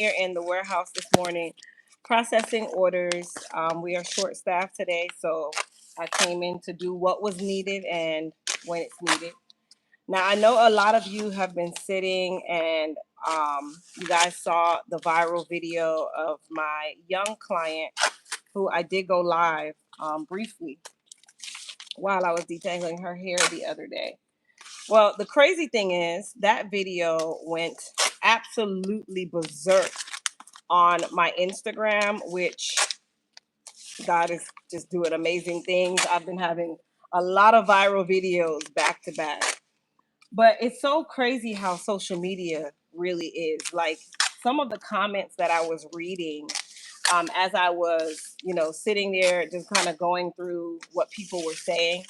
here in the warehouse this morning processing orders. We are short staffed today, so I came in to do what was needed and when it's needed. Now, I know a lot of you have been sitting and you guys saw the viral video of my young client who I did go live briefly while I was detangling her hair the other day. Well, the crazy thing is that video went absolutely berserk on my Instagram, which God is just doing amazing things. I've been having a lot of viral videos back to back. But it's so crazy how social media really is. Like some of the comments that I was reading as I was, sitting there just kind of going through what people were saying,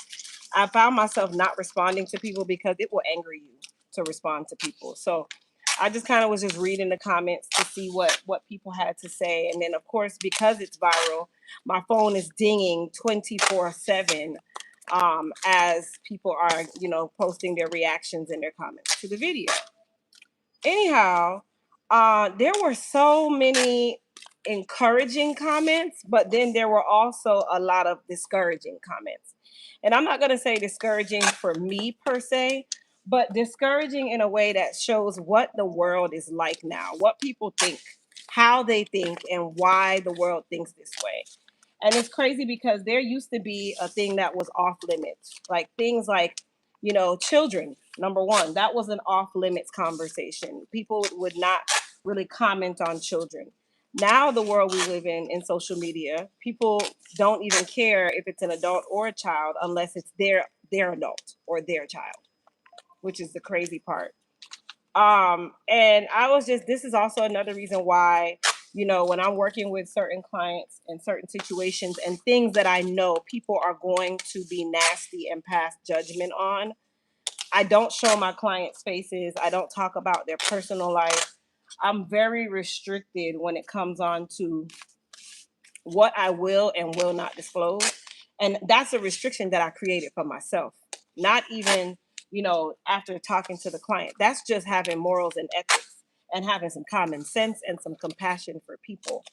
I found myself not responding to people because it will anger you to respond to people. So I just kind of was just reading the comments to see what people had to say, and then of course because it's viral, my phone is dinging 24/7 as people are posting their reactions and their comments to the video. Anyhow, there were so many encouraging comments, but then there were also a lot of discouraging comments. And I'm not going to say discouraging for me per se, but discouraging in a way that shows what the world is like now, what people think, how they think, and why the world thinks this way. And it's crazy because there used to be a thing that was off limits, like things like, children, number one, that was an off limits conversation. People would not really comment on children. Now, the world we live in social media, people don't even care if it's an adult or a child unless it's their adult or their child, which is the crazy part. And I was just, this is also another reason why, when I'm working with certain clients in certain situations and things that I know people are going to be nasty and pass judgment on, I don't show my clients' faces. I don't talk about their personal life. I'm very restricted when it comes on to what I will and will not disclose. And that's a restriction that I created for myself. Not even, after talking to the client. That's just having morals and ethics and having some common sense and some compassion for people.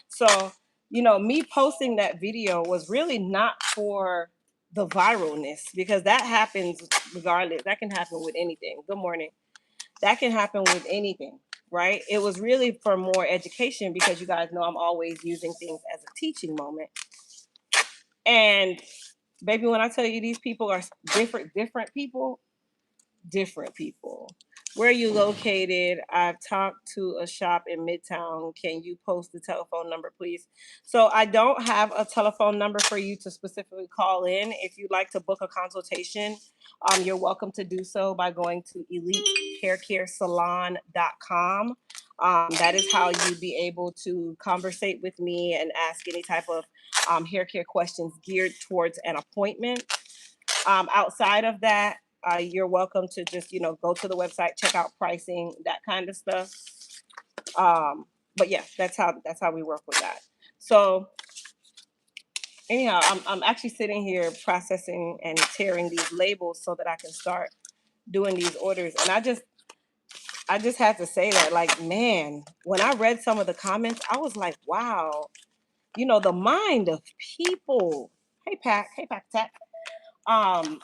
So, me posting that video was really not for the viralness because that happens regardless. That can happen with anything. Good morning. That can happen with anything, right? It was really for more education because you guys know I'm always using things as a teaching moment. And baby, when I tell you these people are different people. Where are you located? I've talked to a shop in Midtown. Can you post the telephone number, please? So I don't have a telephone number for you to specifically call in. If you'd like to book a consultation, you're welcome to do so by going to elitehaircaresalon.com. That is how you'd be able to conversate with me and ask any type of hair care questions geared towards an appointment. Outside of that, you're welcome to just go to the website, check out pricing, that kind of stuff. But yeah, that's how we work with that. So anyhow, I'm actually sitting here processing and tearing these labels so that I can start doing these orders. And I just had to say that, like, man, when I read some of the comments, I was like, wow, the mind of people. Hey Pat, hey Pat Tat. Um,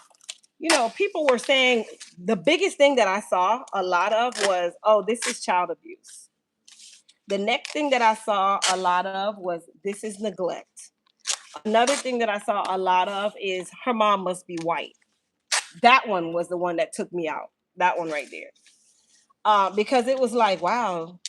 people were saying the biggest thing that I saw a lot of was, oh, this is child abuse. The next thing that I saw a lot of was, this is neglect. Another thing that I saw a lot of is, her mom must be white. That one was the one that took me out. That one right there. Because it was like, wow,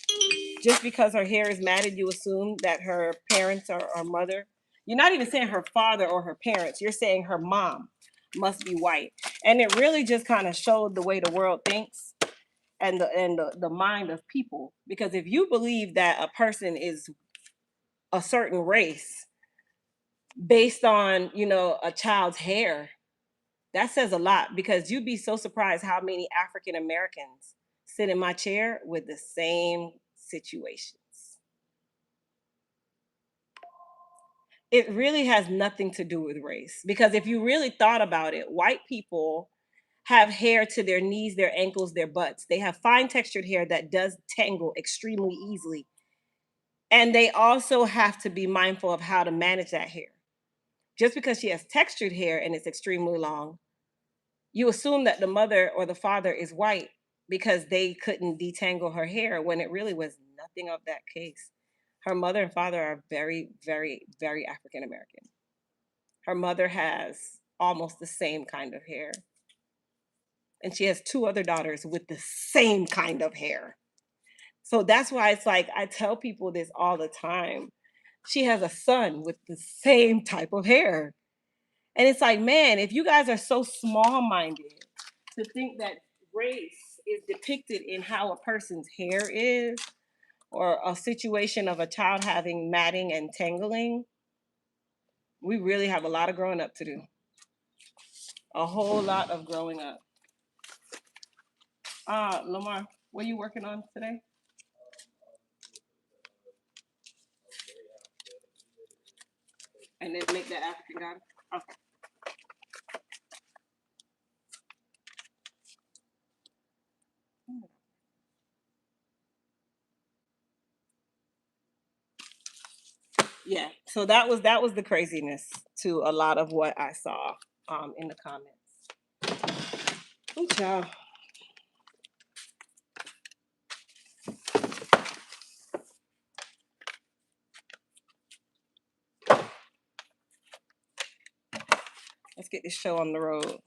just because her hair is matted, you assume that her parents are mother. You're not even saying her father or her parents. You're saying her mom must be white. And it really just kind of showed the way the world thinks and the mind of people. Because if you believe that a person is a certain race based on, a child's hair, that says a lot, because you'd be so surprised how many African Americans sit in my chair with the same situations. It really has nothing to do with race, because if you really thought about it, white people have hair to their knees, their ankles, their butts. They have fine textured hair that does tangle extremely easily. And they also have to be mindful of how to manage that hair. Just because she has textured hair and it's extremely long, you assume that the mother or the father is white because they couldn't detangle her hair when it really was nothing of that case. Her mother and father are very, very, very African American. Her mother has almost the same kind of hair, and she has two other daughters with the same kind of hair. So that's why it's like I tell people this all the time. She has a son with the same type of hair. And it's like, man, if you guys are so small minded to think that race is depicted in how a person's hair is, or a situation of a child having matting and tangling, we really have a lot of growing up to do. A whole lot of growing up. Lamar, what are you working on today? And then make that African god. Okay. Yeah. So that was the craziness to a lot of what I saw in the comments. Ooh, child. Let's get this show on the road.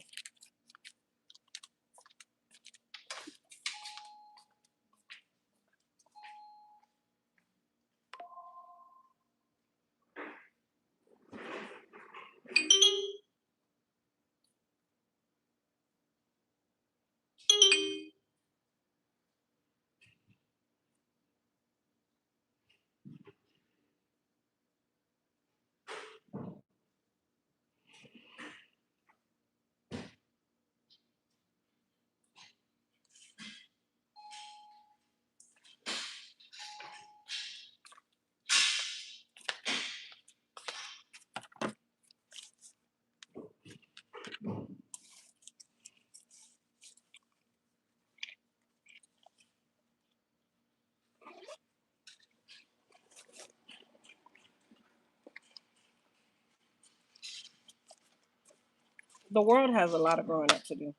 The world has a lot of growing up to do.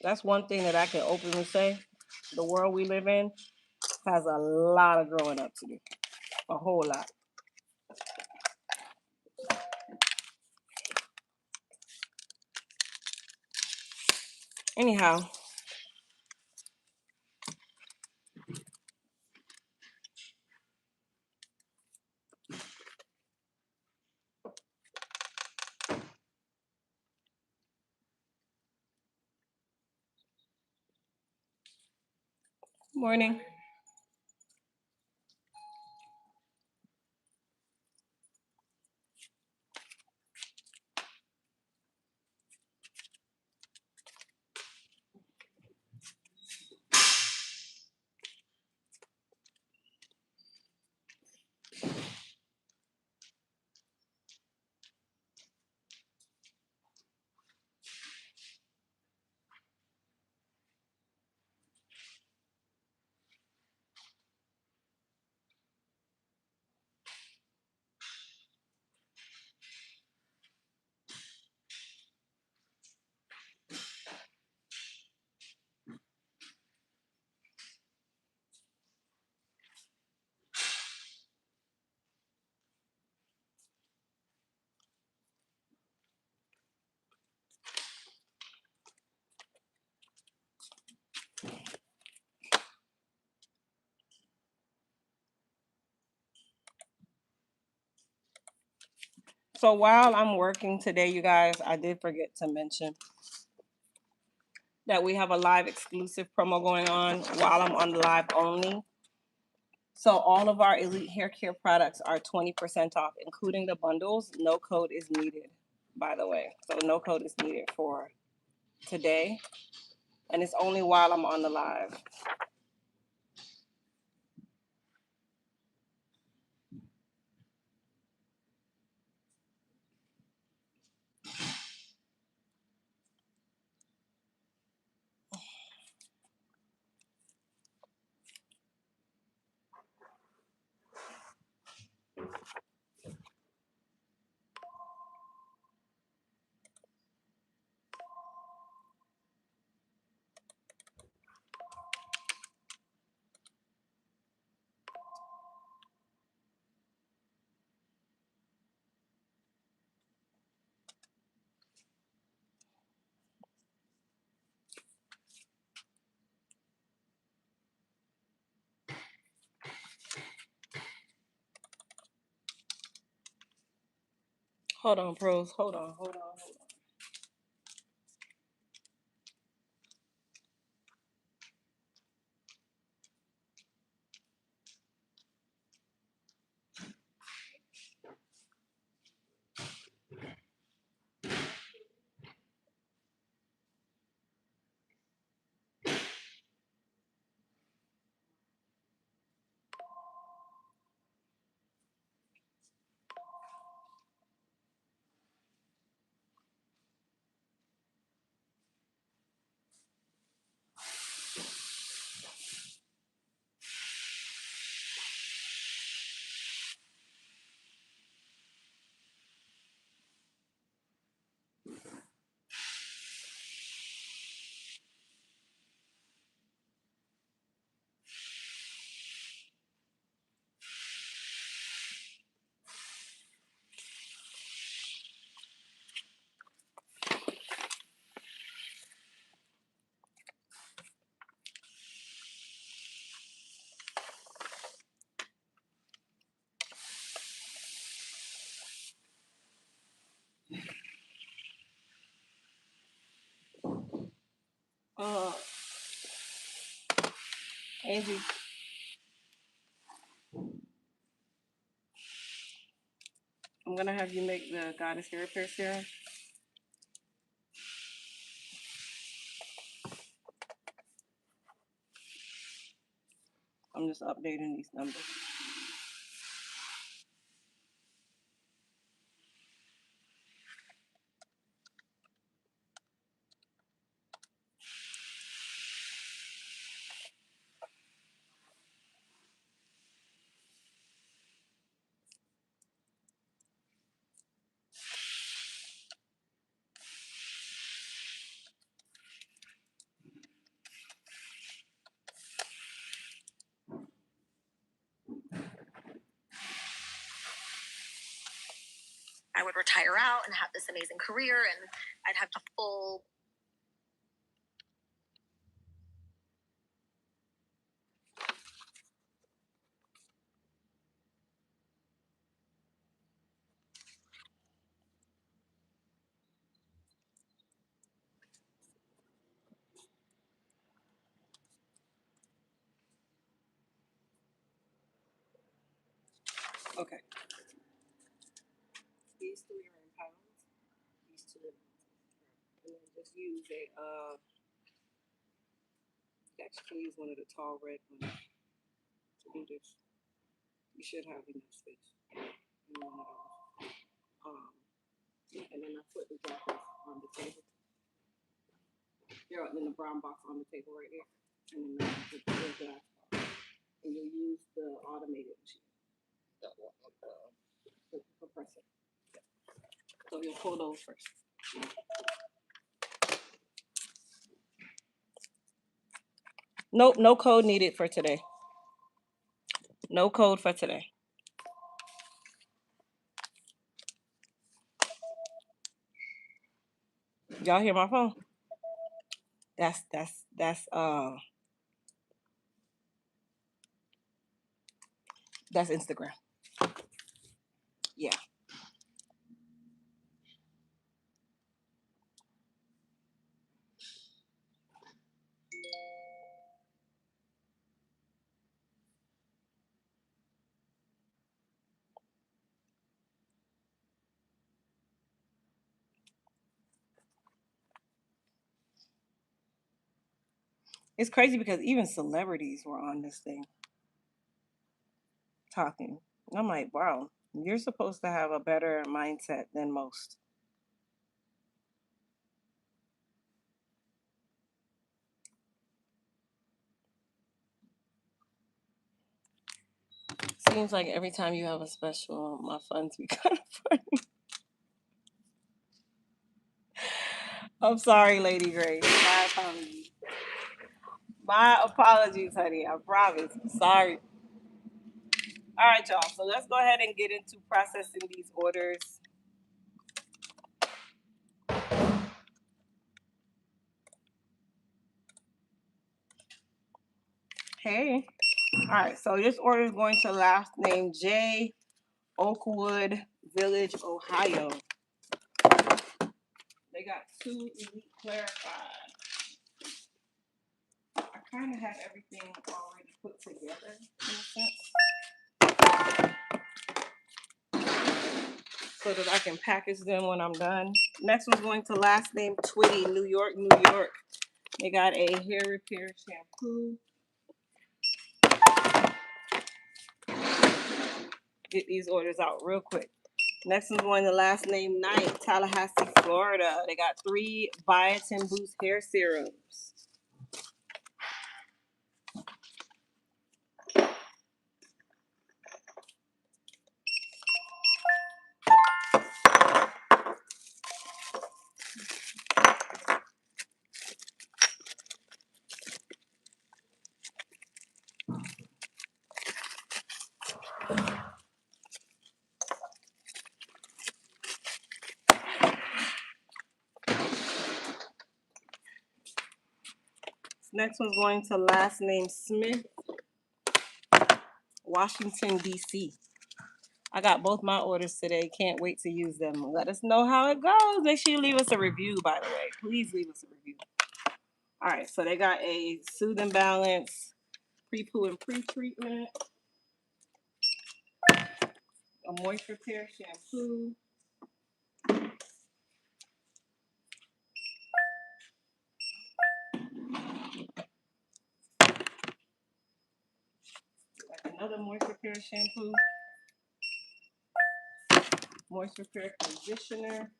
That's one thing that I can openly say. The world we live in has a lot of growing up to do. A whole lot. Anyhow, morning. So while I'm working today, you guys, I did forget to mention that we have a live exclusive promo going on while I'm on the live only. So all of our Elite Hair Care products are 20% off, including the bundles. No code is needed, by the way. So no code is needed for today. And it's only while I'm on the live. Hold on, pros. Hold on, hold on, hold on. Uh, Angie, I'm gonna have you make the goddess hair repair serum. I'm just updating these numbers. I would retire out and have this amazing career, and I'd have a full. Okay. These three are in pounds. These two are in pounds. And then just use a you actually use one of the tall red ones to do this. You should have enough space in one of those. And then I put the jackets on the table. Here, in the brown box on the table right there. And then I put the glass box. And you'll use the automated machine. The compressor. So you'll pull those first. Nope, no code needed for today. No code for today. Y'all hear my phone? That's Instagram. Yeah. It's crazy because even celebrities were on this thing talking. And I'm like, wow, you're supposed to have a better mindset than most. Seems like every time you have a special, my funds be kind of funny. I'm sorry, Lady Grace. My apologies. My apologies, honey. I promise. Sorry. All right, y'all. So let's go ahead and get into processing these orders. Hey. All right. So this order is going to last name J. Oakwood Village, Ohio. They got 2 Elite Clarified. I kind of have everything already put together in a sense, so that I can package them when I'm done. Next one's going to last name Twitty, New York, New York. They got a hair repair shampoo. Get these orders out real quick. Next one's going to last name Night, Tallahassee, Florida. They got 3 Biotin Boost hair serums. Next one's going to last name Smith, Washington, D.C. I got both my orders today. Can't wait to use them. Let us know how it goes. Make sure you leave us a review, by the way. Please leave us a review. All right, so they got a Soothe and Balance pre-poo and pre-treatment, a moisture repair shampoo, another moisture repair shampoo, moisture repair conditioner,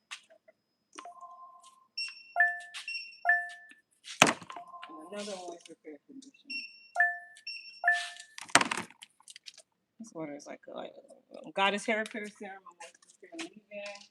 and another moisture repair conditioner. This order is like Goddess hair repair serum, a moisture repair leave-in.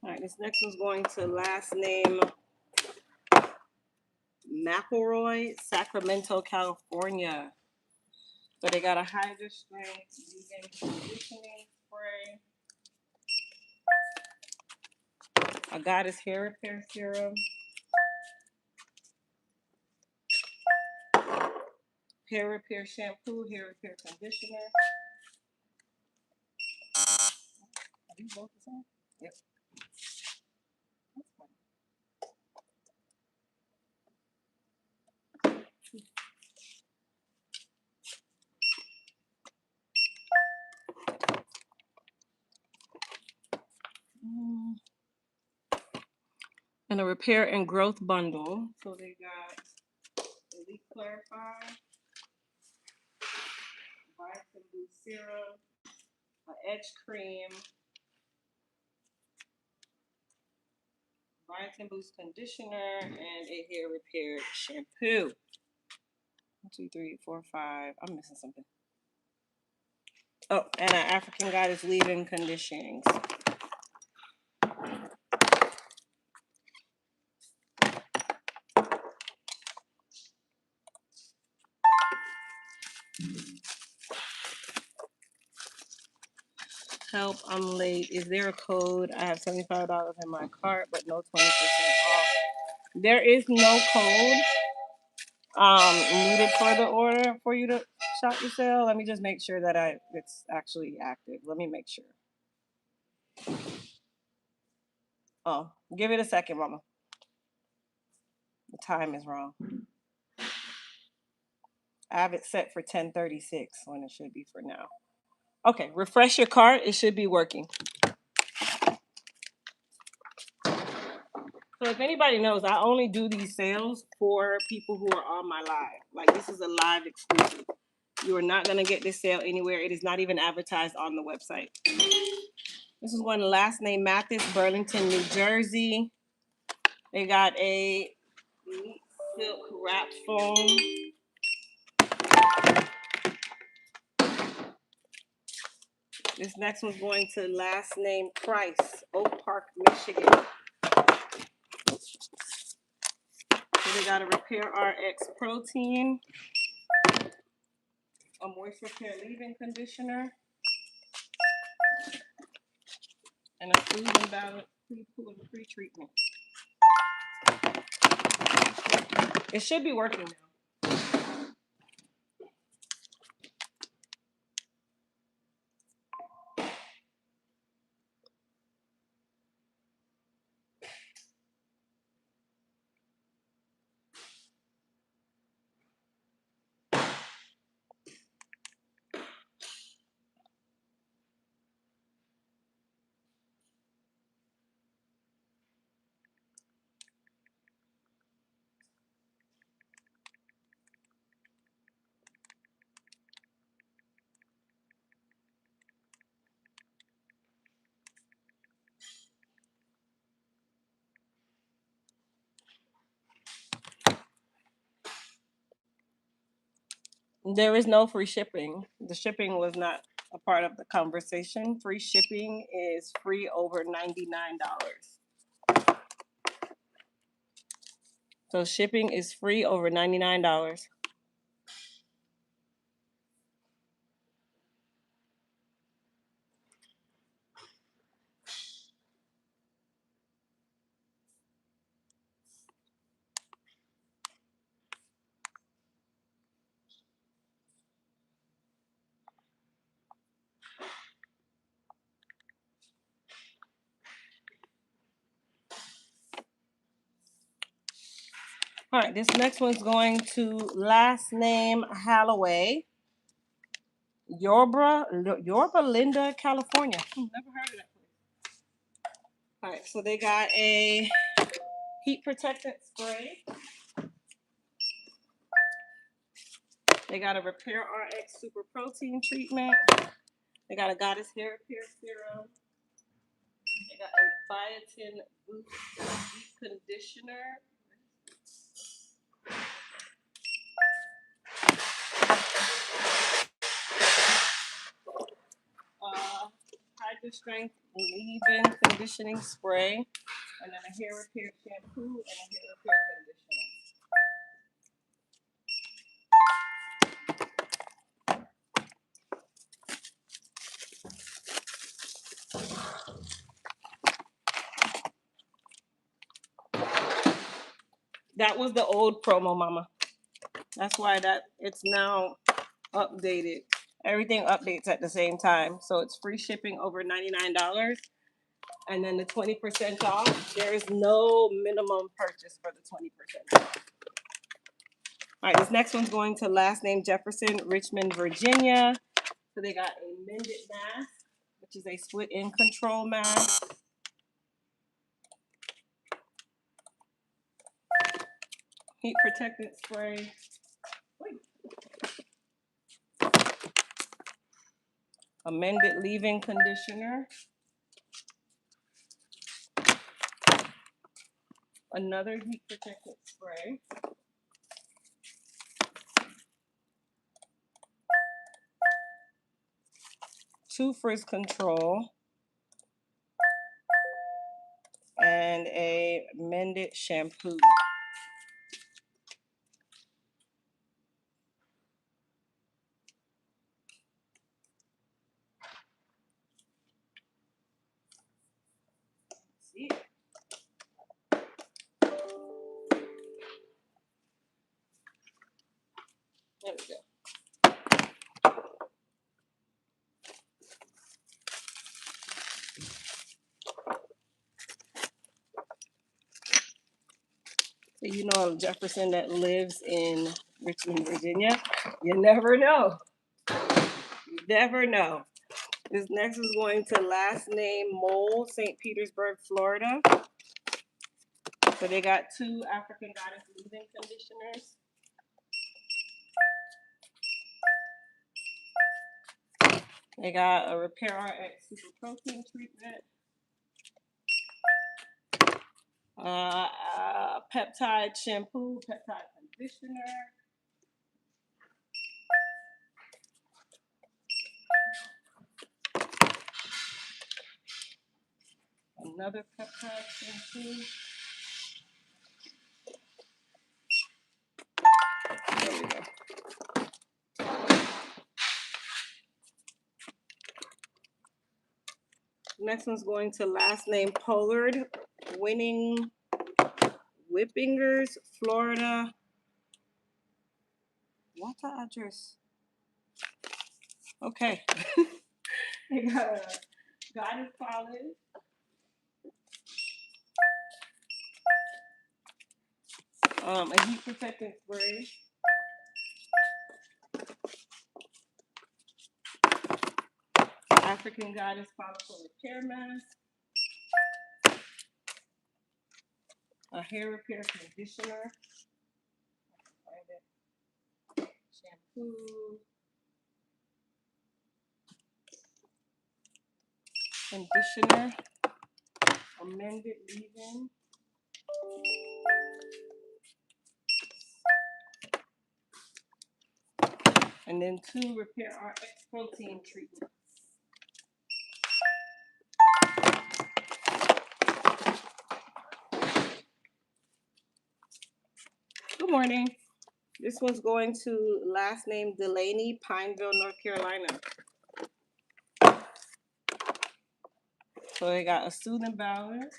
All right, this next one's going to last name McElroy, Sacramento, California. So they got a Hydra Strength vegan conditioning spray, a Goddess hair repair serum, hair repair shampoo, hair repair conditioner. Are these both the same? Yep. That's fine. And a repair and growth bundle. So they got Elite Clarify, Vitamin Boost Serum, an Edge Cream, Vitamin Boost Conditioner, and a hair repair shampoo. 1, 2, 3, 4, 5. I'm missing something. Oh, and an African Goddess leave-in conditioning. Help, I'm late. Is there a code? I have $75 in my cart, but no 20% off. There is no code needed for the order for you to shop your sale. Let me just make sure that it's actually active. Let me make sure. Oh, give it a second, mama. The time is wrong. I have it set for 10:36 when it should be for now. Okay, refresh your cart. It should be working. So if anybody knows, I only do these sales for people who are on my live. Like, this is a live exclusive. You are not going to get this sale anywhere. It is not even advertised on the website. This is one last name Mathis, Burlington, New Jersey. They got a silk wrap foam. This next one's going to last name Price, Oak Park, Michigan. So they got a Repair RX protein, a moisture repair leave-in conditioner, and a food and ballot pre-treatment. It should be working now. There is no free shipping. The shipping was not a part of the conversation. Free shipping is free over $99. So shipping is free over $99. All right, this next one's going to last name Halloway, Yorba Linda, California. Never heard of that place. All right, so they got a heat protectant spray. They got a Repair RX Super Protein treatment. They got a Goddess Hair Repair serum. They got a biotin boost deep conditioner. Hydro Strength leave-in conditioning spray, and then a hair repair shampoo and a hair repair conditioner. That was the old promo, mama. That's why it's now updated. Everything updates at the same time. So it's free shipping over $99. And then the 20% off. There is no minimum purchase for the 20% off. All right, this next one's going to last name Jefferson, Richmond, Virginia. So they got a Mended mask, which is a split in control mask. Heat protectant spray. Amended leave-in conditioner. Another heat protectant spray. Two frizz control. And a Mended shampoo. See? There we go. So you know Jefferson that lives in Richmond, Virginia. You never know. You never know. This next is going to last name Mole, St. Petersburg, Florida. So they got two African Goddess leave-in conditioners. They got a Repair RX Super Protein treatment. Peptide shampoo, peptide conditioner. Another peptide shampoo. There we go. Next one's going to last name Pollard, Winning Whippingers, Florida. What's the address? Okay. They got a guided college. A heat protectant spray. African Goddess Follicle Repair Mask. A hair repair conditioner. Shampoo. Conditioner. Amended leave-in. And then 2 Repair RX protein treatments. Good morning. This one's going to last name Delaney, Pineville, North Carolina. So they got a soothing balance,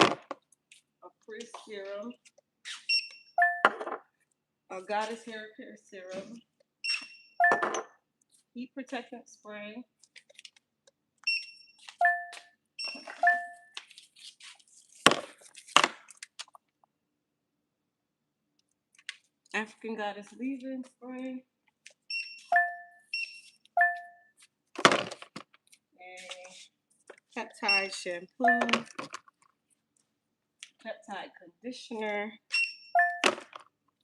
a frizz serum, a goddess hair care serum, heat protectant spray, African Goddess leave-in spray, a peptide shampoo, peptide conditioner,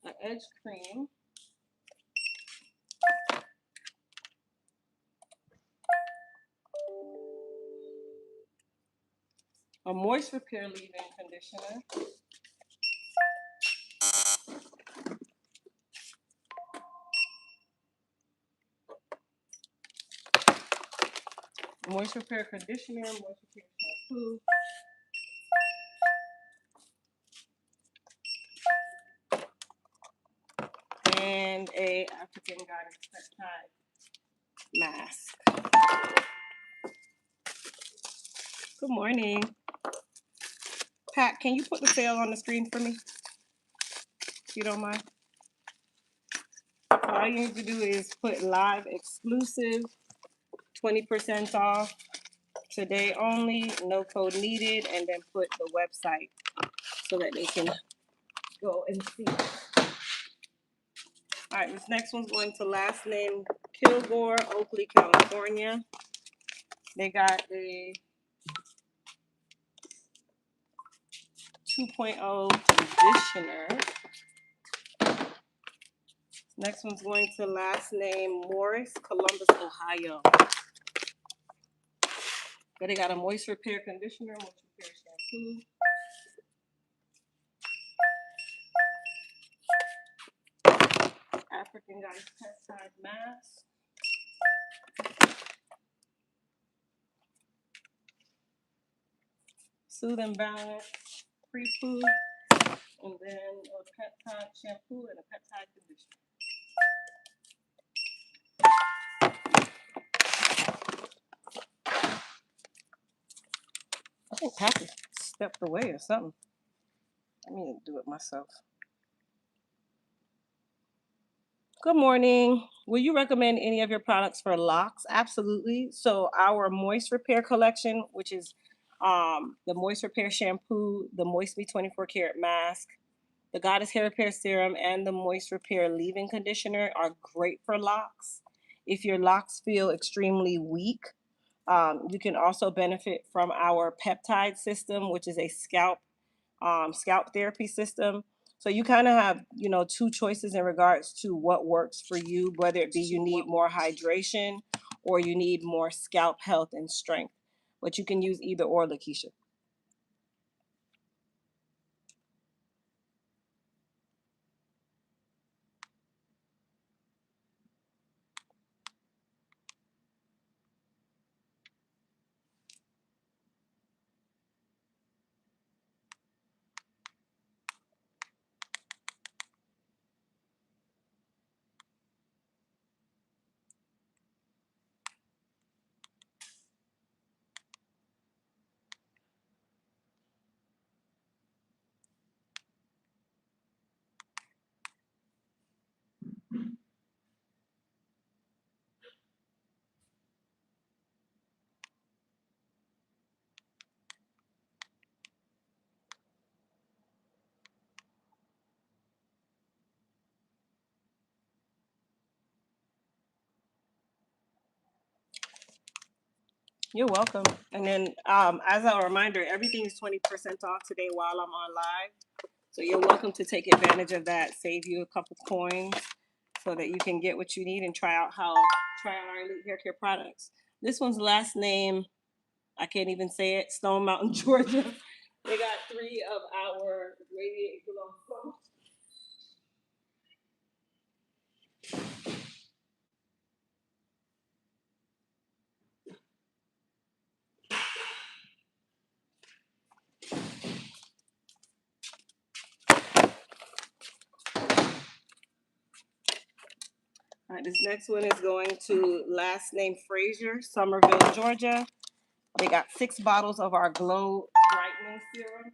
an edge cream, a moist repair leave-in conditioner, moist repair conditioner, moist repair shampoo, and a African Goddess peptide mask. Good morning. Pat, can you put the sale on the screen for me, if you don't mind? All you need to do is put live exclusive, 20% off, today only, no code needed, and then put the website so that they can go and see. All right, this next one's going to last name Kilgore, Oakley, California. They got a 2.0 conditioner. Next one's going to last name Morris, Columbus, Ohio. But they got a moist repair conditioner, moist repair shampoo, African Goddess peptide mask, soothing balance, pre-poo, and then a peptide shampoo and a peptide conditioner. I think Patrick stepped away or something. I need to do it myself. Good morning. Will you recommend any of your products for locks? Absolutely. So our moist repair collection, which is the moist repair shampoo, the Moist Me 24 karat mask, the Goddess hair repair serum, and the moist repair leave-in conditioner are great for locks. If your locks feel extremely weak, you can also benefit from our peptide system, which is a scalp therapy system. So you kind of have, 2 choices in regards to what works for you, whether it be you need more hydration or you need more scalp health and strength. But you can use either or, Lakeisha. You're welcome. And then, as a reminder, everything is 20% off today while I'm on live. So you're welcome to take advantage of that. Save you a couple coins so that you can get what you need and try out our elite hair care products. This one's last name, I can't even say it. Stone Mountain, Georgia. They got 3 of our Radiant Glow foams. All right, this next one is going to last name Frazier, Somerville, Georgia. They got 6 bottles of our Glow Brightening Serum.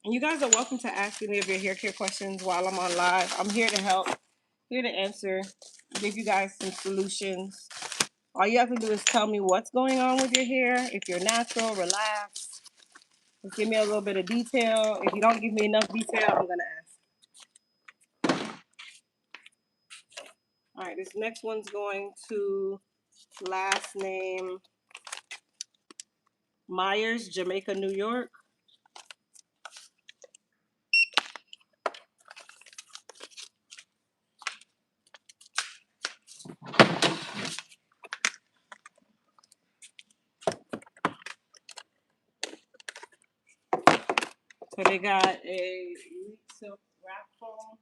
And you guys are welcome to ask any of your hair care questions while I'm on live. I'm here to help, here to answer, give you guys some solutions. All you have to do is tell me what's going on with your hair. If you're natural, relax. Just give me a little bit of detail. If you don't give me enough detail, I'm going to ask. All right, this next one's going to last name Myers, Jamaica, New York. So they got a elite silk wrap foam.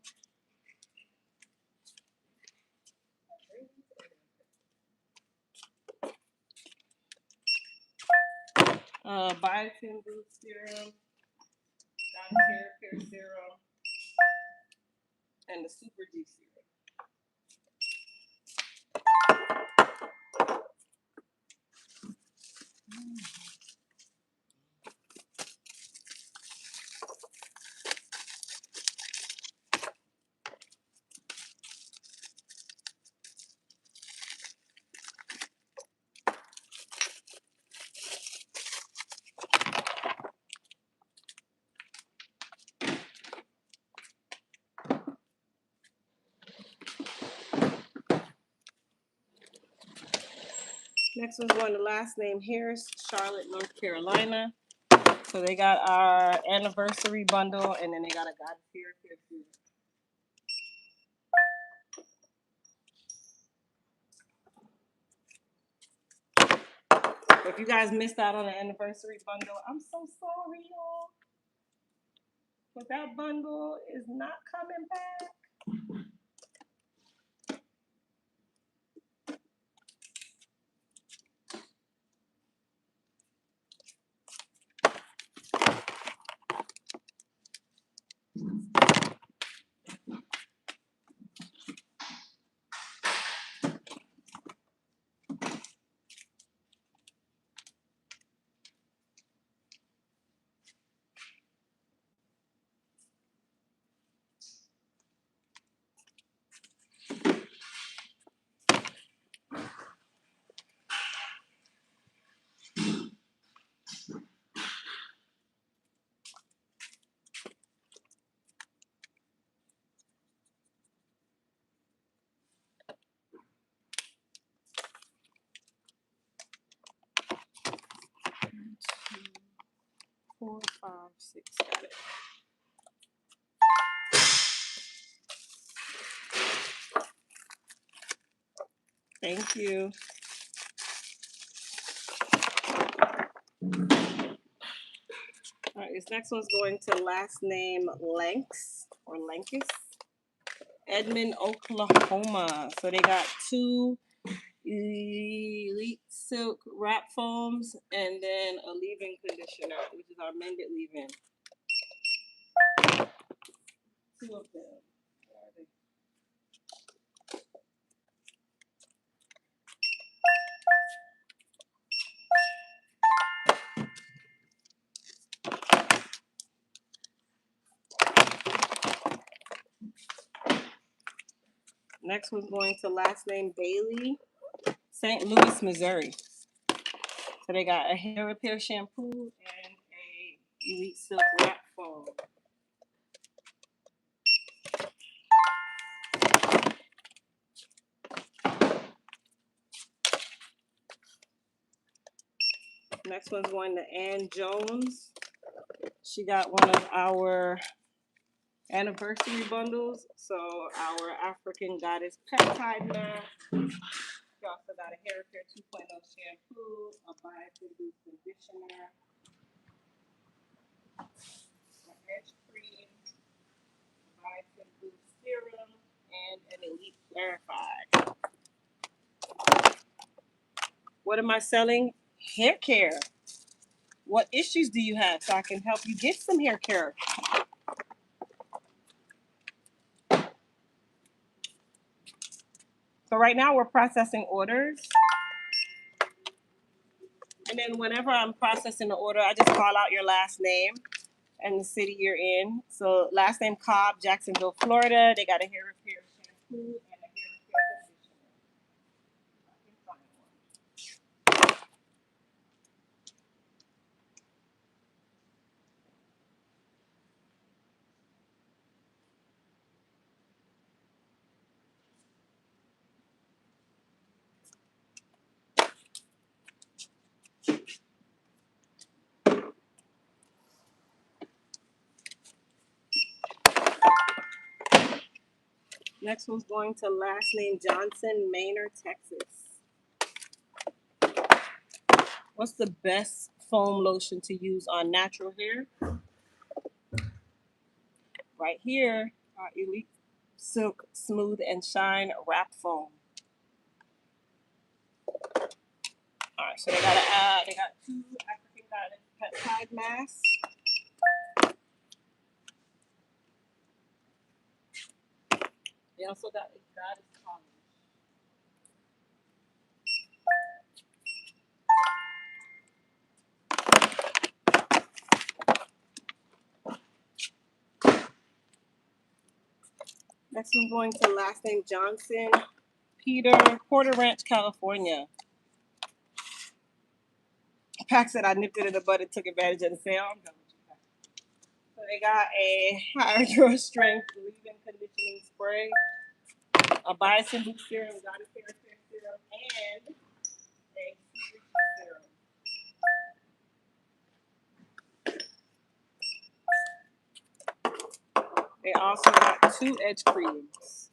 Biotin Boost Serum, Dr. Care Serum, and the Super G Serum. Next one's going to last name Harris, Charlotte, North Carolina. So they got our anniversary bundle, and then they got a God Care Serum. If you guys missed out on the anniversary bundle, I'm so sorry, y'all. But that bundle is not coming back. Four, five, six, got it. Thank you. All right, this next one's going to last name Lanks or Lankus, Edmond, Oklahoma. So they got 2 elite silk wrap foams and then a leave-in conditioner, which is our mended leave-in. Two of them. Where are they? Next one's going to last name Bailey, St. Louis, Missouri. So they got a hair repair shampoo and a Elite Silk wrap foam. Next one's going to Ann Jones. She got one of our anniversary bundles. So our African Goddess peptide mask. We also got a hair repair 2.0 shampoo, a biotin boost conditioner, an edge cream, a biotin boost serum, and an Elite Clarified. What am I selling? Hair care. What issues do you have so I can help you get some hair care? So right now we're processing orders. And then whenever I'm processing the order, I just call out your last name and the city you're in. So last name Cobb, Jacksonville, Florida. They got a hair repair shampoo and a hair repair conditioner. I can find one. Next one's going to last name Johnson, Manor, Texas. What's the best foam lotion to use on natural hair? Right here, our Elite Silk Smooth and Shine Wrap Foam. All right, so they got two African Goddess peptide masks. They also got a goddess polish. Next one going to last name Johnson, Peter, Porter Ranch, California. Pack said I nipped it in the bud and took advantage of the sale. I'm done with you. So they got a hydro strength leave-in conditioning spray, a biotin boost serum, goddess hair serum, and a serum. They also got two edge creams.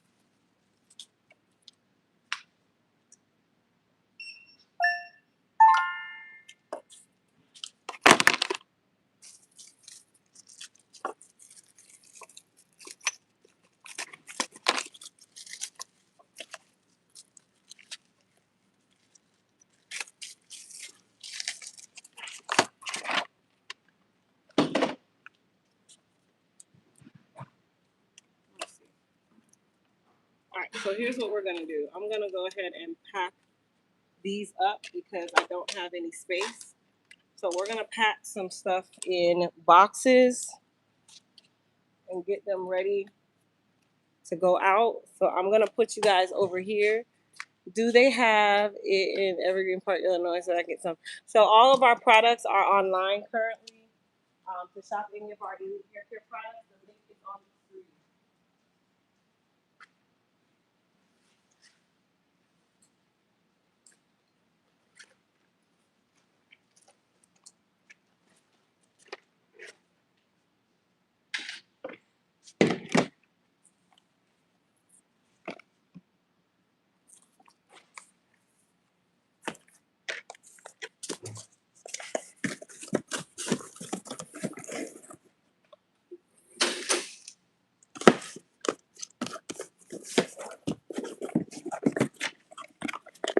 All right, so here's what we're gonna do. I'm gonna go ahead and pack these up because I don't have any space. So we're gonna pack some stuff in boxes and get them ready to go out. So I'm gonna put you guys over here. Do they have it in Evergreen Park, Illinois, so I get some? So all of our products are online currently. To shop any of our Elite Hair Care products, the link is on the screen.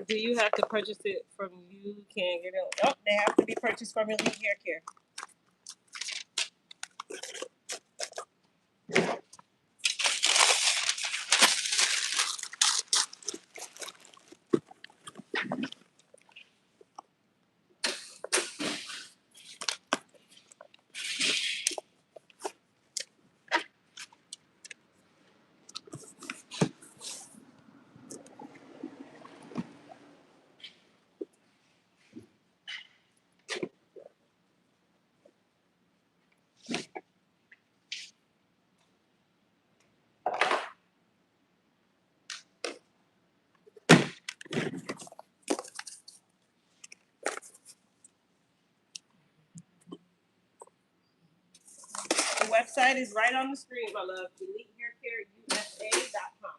Do you have to purchase it from you? Can't get it. Oh, they have to be purchased from Elite Hair Care. The website is right on the screen, my love. EliteHairCareUSA.com.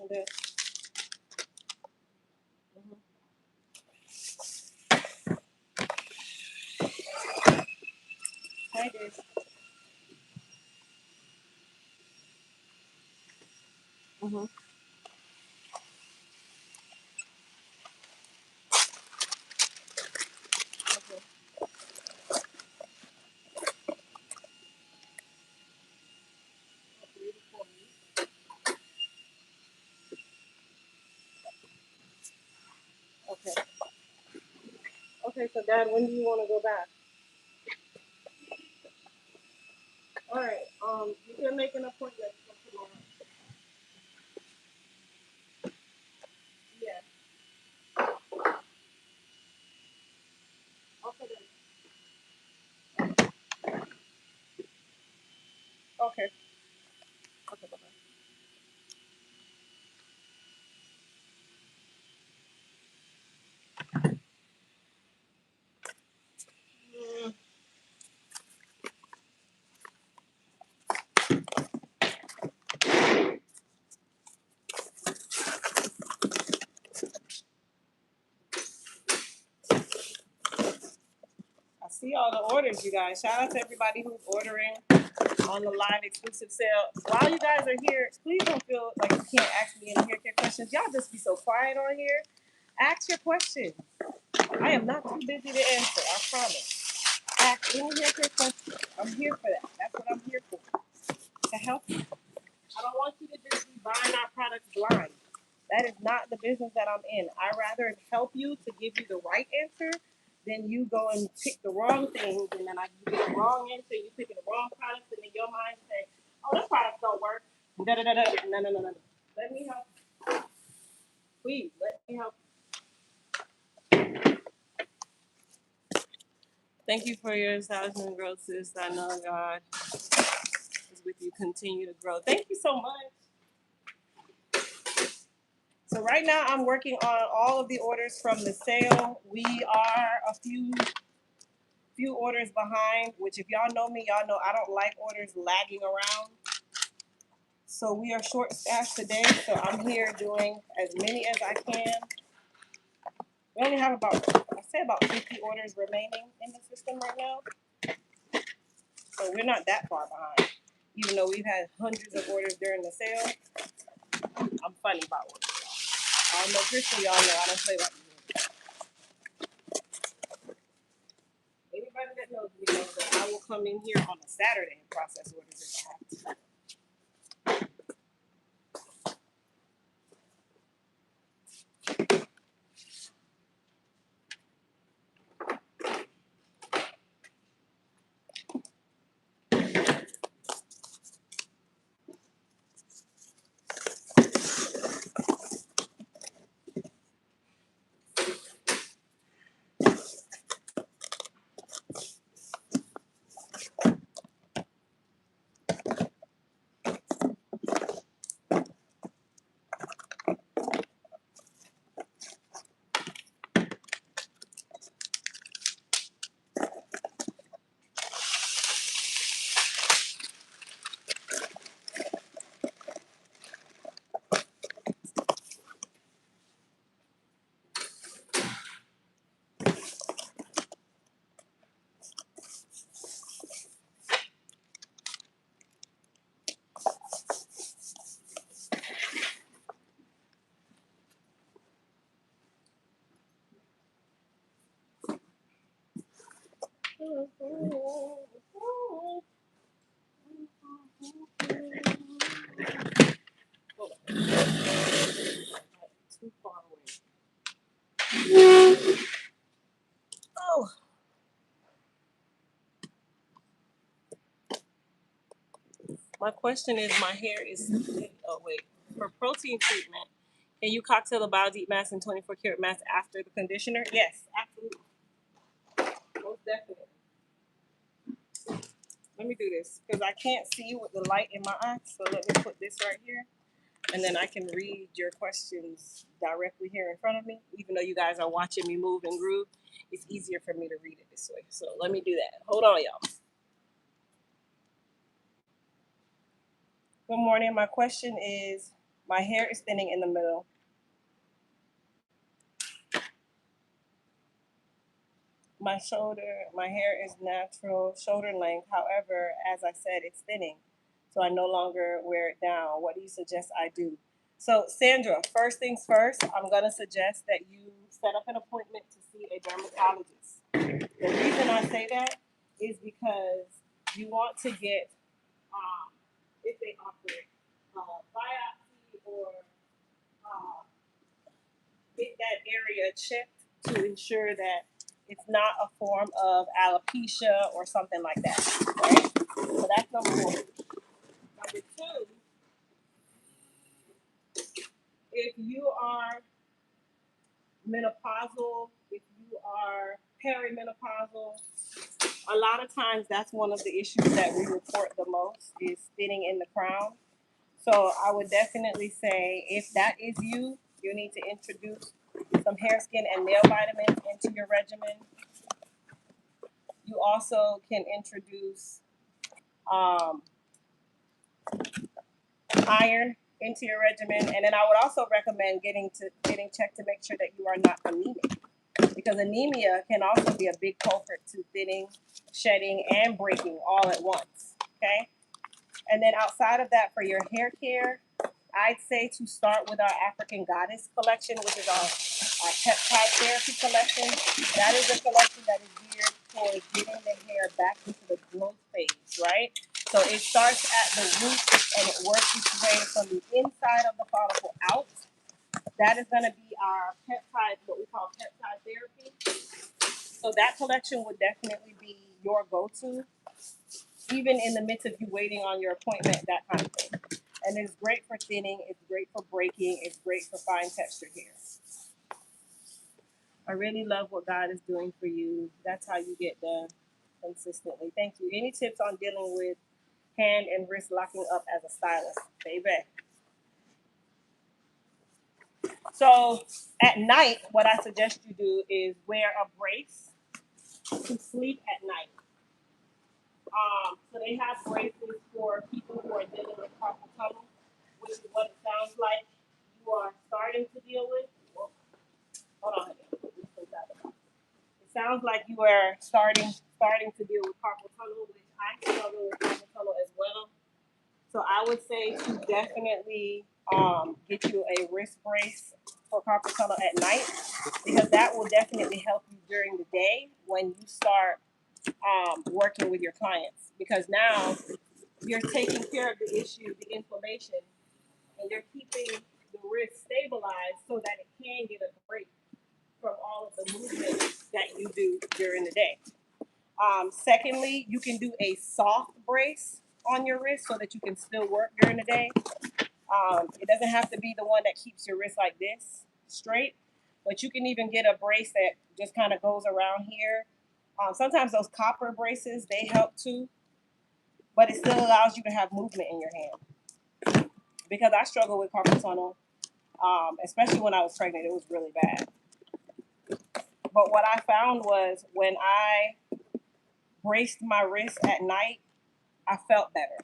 Okay. Mhm. Hi, Grace. Mm-hmm. Okay. Okay. Okay, so Dad, when do you want to go back? All right. You can make an appointment for tomorrow. Yeah. Okay then. Okay. Okay. Bye. I see all the orders, you guys. Shout out to everybody who's ordering on the live exclusive sale. While you guys are here, please don't feel like you can't ask me any hair care questions. Y'all just be so quiet on here. Ask your questions. I am not too busy to answer. I promise. Ask any hair care questions. I'm here for that. That's what I'm here for. To help you. I don't want you to just be buying our products blind. That is not the business that I'm in. I rather help you to give you the right answer than you go and pick the wrong things and then I give you the wrong answer, you picking the wrong products, and in your mind say, oh, this product don't work. Da da da da. No, no, no, no. Let me help. Please, let me help. Thank you for your establishment growth, sis. I know God is with you. Continue to grow. Thank you so much. So right now I'm working on all of the orders from the sale. We are a few orders behind, which if y'all know me, y'all know I don't like orders lagging around. So we are short staffed today, so I'm here doing as many as I can. We only have I say about 50 orders remaining in the system right now. So we're not that far behind. Even though we've had hundreds of orders during the sale, I'm funny about orders. I don't know, Crystal, y'all know I don't play like this. Anybody that knows me knows that I will come in here on a Saturday and process orders if I have to. My question is, my hair is, oh wait, for protein treatment, can you cocktail a bio deep mask and 24 karat mask after the conditioner? Yes, absolutely. Most definitely. Let me do this because I can't see you with the light in my eyes. So let me put this right here and then I can read your questions directly here in front of me. Even though you guys are watching me move and groove, it's easier for me to read it this way. So let me do that. Hold on, y'all. Good morning. My question is, my hair is thinning in the middle. My hair is natural shoulder length. However, as I said, it's thinning. So I no longer wear it down. What do you suggest I do? So, Sandra, first things first, I'm going to suggest that you set up an appointment to see a dermatologist. The reason I say that is because you want to get, if they offer it, biopsy or uh, get that area checked to ensure that it's not a form of alopecia or something like that. Right? So that's number one. Number two, if you are menopausal, if you are perimenopausal, a lot of times that's one of the issues that we report the most is thinning in the crown. So I would definitely say if that is you, you need to introduce some hair, skin, and nail vitamins into your regimen. You also can introduce um, iron into your regimen, and then I would also recommend getting checked to make sure that you are not anemic, because anemia can also be a big culprit to thinning, shedding, and breaking all at once. Okay, and then outside of that, for your hair care, I'd say to start with our African Goddess collection, which is our peptide therapy collection. That is a collection that is geared towards getting the hair back into the growth phase, right? So it starts at the root and it works its way from the inside of the follicle out. That is going to be our peptide, what we call peptide therapy. So that collection would definitely be your go-to, even in the midst of you waiting on your appointment, that kind of thing. And it's great for thinning, it's great for breaking, it's great for fine textured hair. I really love what God is doing for you. That's how you get done consistently. Thank you. Any tips on dealing with hand and wrist locking up as a stylist, baby? So at night, what I suggest you do is wear a brace to sleep at night. So they have braces for people who are dealing with carpal tunnel, which is what it sounds like you are starting to deal with. Whoa, hold on again. It sounds like you are starting to deal with carpal tunnel, which I struggle with carpal tunnel as well. So I would say to definitely get you a wrist brace for carpal tunnel at night, because that will definitely help you during the day when you start working with your clients. Because now you're taking care of the issue, the inflammation, and you're keeping the wrist stabilized so that it can get a break from all of the movement that you do during the day. Secondly, you can do a soft brace on your wrist so that you can still work during the day. It doesn't have to be the one that keeps your wrist like this straight, but you can even get a brace that just kind of goes around here. Sometimes those copper braces, they help too, but it still allows you to have movement in your hand. Because I struggle with carpal tunnel, especially when I was pregnant, it was really bad. But what I found was when I braced my wrist at night, I felt better.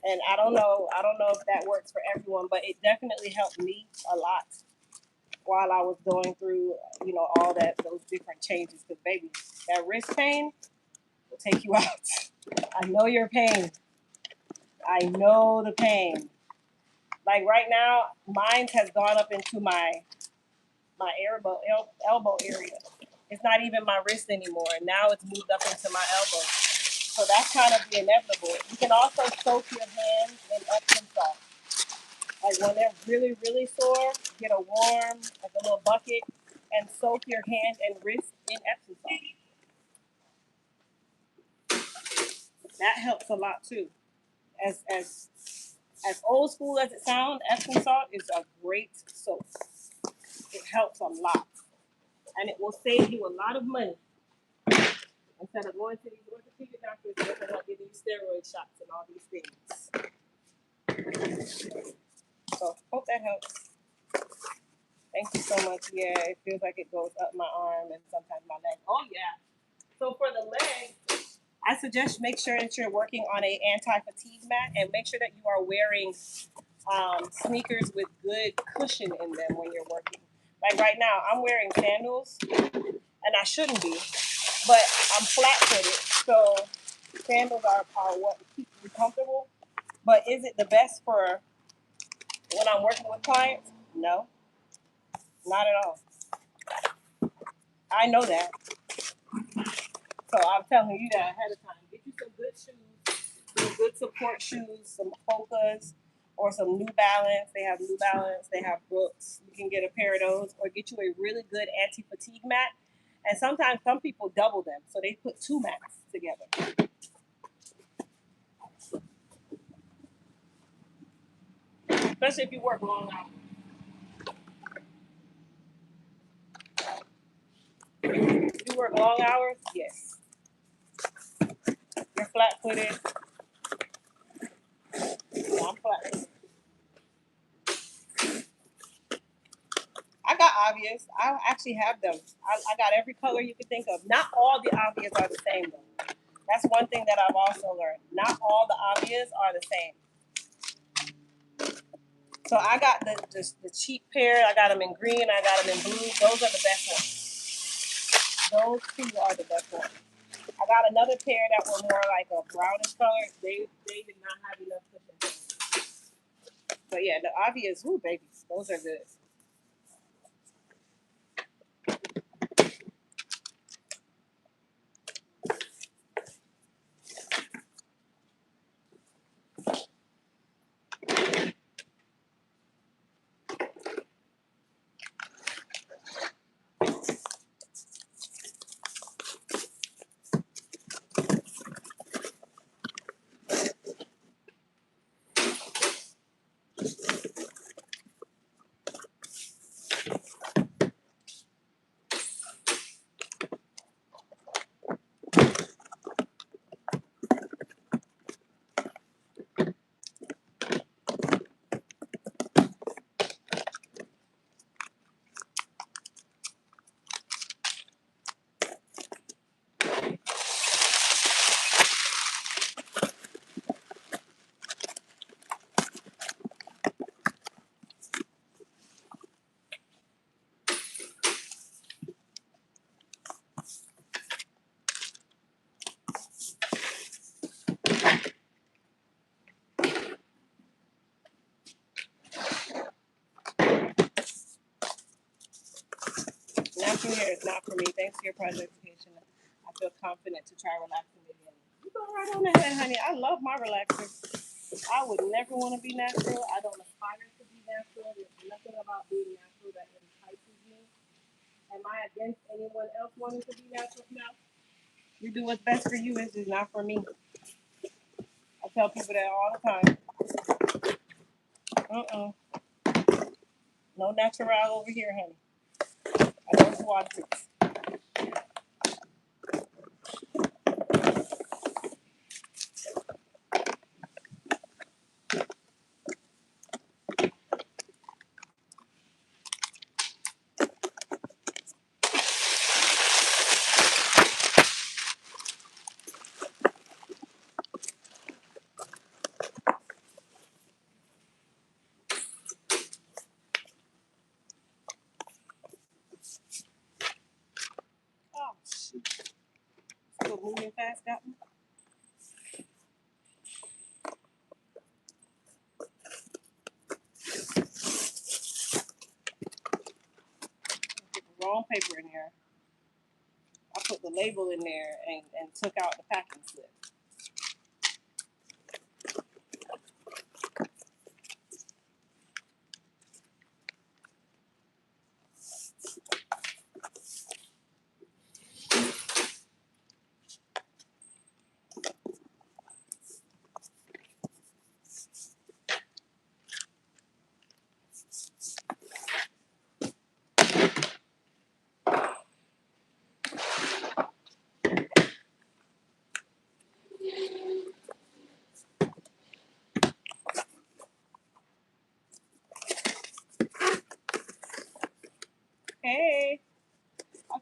And I don't know if that works for everyone, but it definitely helped me a lot while I was going through, all those different changes. Because baby, that wrist pain will take you out. I know your pain. I know the pain. Like right now, mine has gone up into my elbow area. It's not even my wrist anymore. Now it's moved up into my elbow. So that's kind of the inevitable. You can also soak your hands in Epsom salt. Like when they're really, really sore, get a warm, like a little bucket, and soak your hand and wrist in Epsom salt. That helps a lot too. as old school as it sounds, Epsom salt is a great soap. It helps a lot, and it will save you a lot of money instead of going to these orthopedic doctors and they're giving you steroid shots and all these things. So hope that helps. Thank you so much. Yeah, it feels like it goes up my arm and sometimes my leg. Oh yeah. So for the leg, I suggest make sure that you're working on a anti-fatigue mat and make sure that you are wearing sneakers with good cushion in them when you're working. Like right now, I'm wearing sandals and I shouldn't be, but I'm flat-footed, so sandals are what keeps me comfortable. But is it the best for when I'm working with clients? No, not at all. I know that. So I'm telling you that ahead of time. Get you some good shoes, some good support shoes, some Hokas or some New Balance. They have New Balance, they have Brooks. You can get a pair of those or get you a really good anti-fatigue mat. And sometimes some people double them. So they put two mats together. Especially if you work long hours. If you work long hours, yes. You're flat footed. Yeah, I'm flat. I got obvious. I actually have them. I got every color you could think of. Not all the obvious are the same though. That's one thing that I've also learned. Not all the obvious are the same. So I got the cheap pair. I got them in green. I got them in blue. Those are the best ones. Those two are the best ones. I got another pair that were more like a brownish color. They did not have enough cushion. But yeah, the obvious, ooh baby, those are good. Natural hair is not for me. Thanks for your presentation. I feel confident to try relaxing again. You go right on ahead, honey. I love my relaxer. I would never want to be natural. I don't aspire to be natural. There's nothing about being natural that entices me. Am I against anyone else wanting to be natural? No. You do what's best for you. It's just not for me. I tell people that all the time. No natural over here, honey. I don't watch it. Oh, shoot. Still moving fast, got me. Put the wrong paper in there. I put the label in there and took out the packing slip.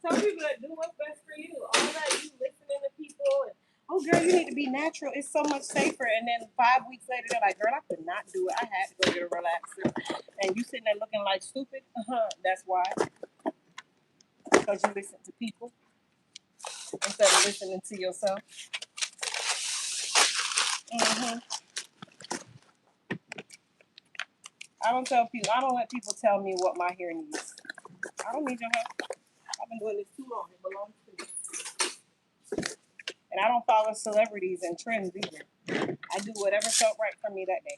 tell people to do what's best for you. All that you listening to people and oh girl, you need to be natural. It's so much safer. And then 5 weeks later, they're like, girl, I could not do it. I had to go get a relaxer. And you sitting there looking like stupid. That's why. Because you listen to people instead of listening to yourself. hmm I don't tell people. I don't let people tell me what my hair needs. I don't need your help. I've been doing this too long. It belongs to me. And I don't follow celebrities and trends either. I do whatever felt right for me that day.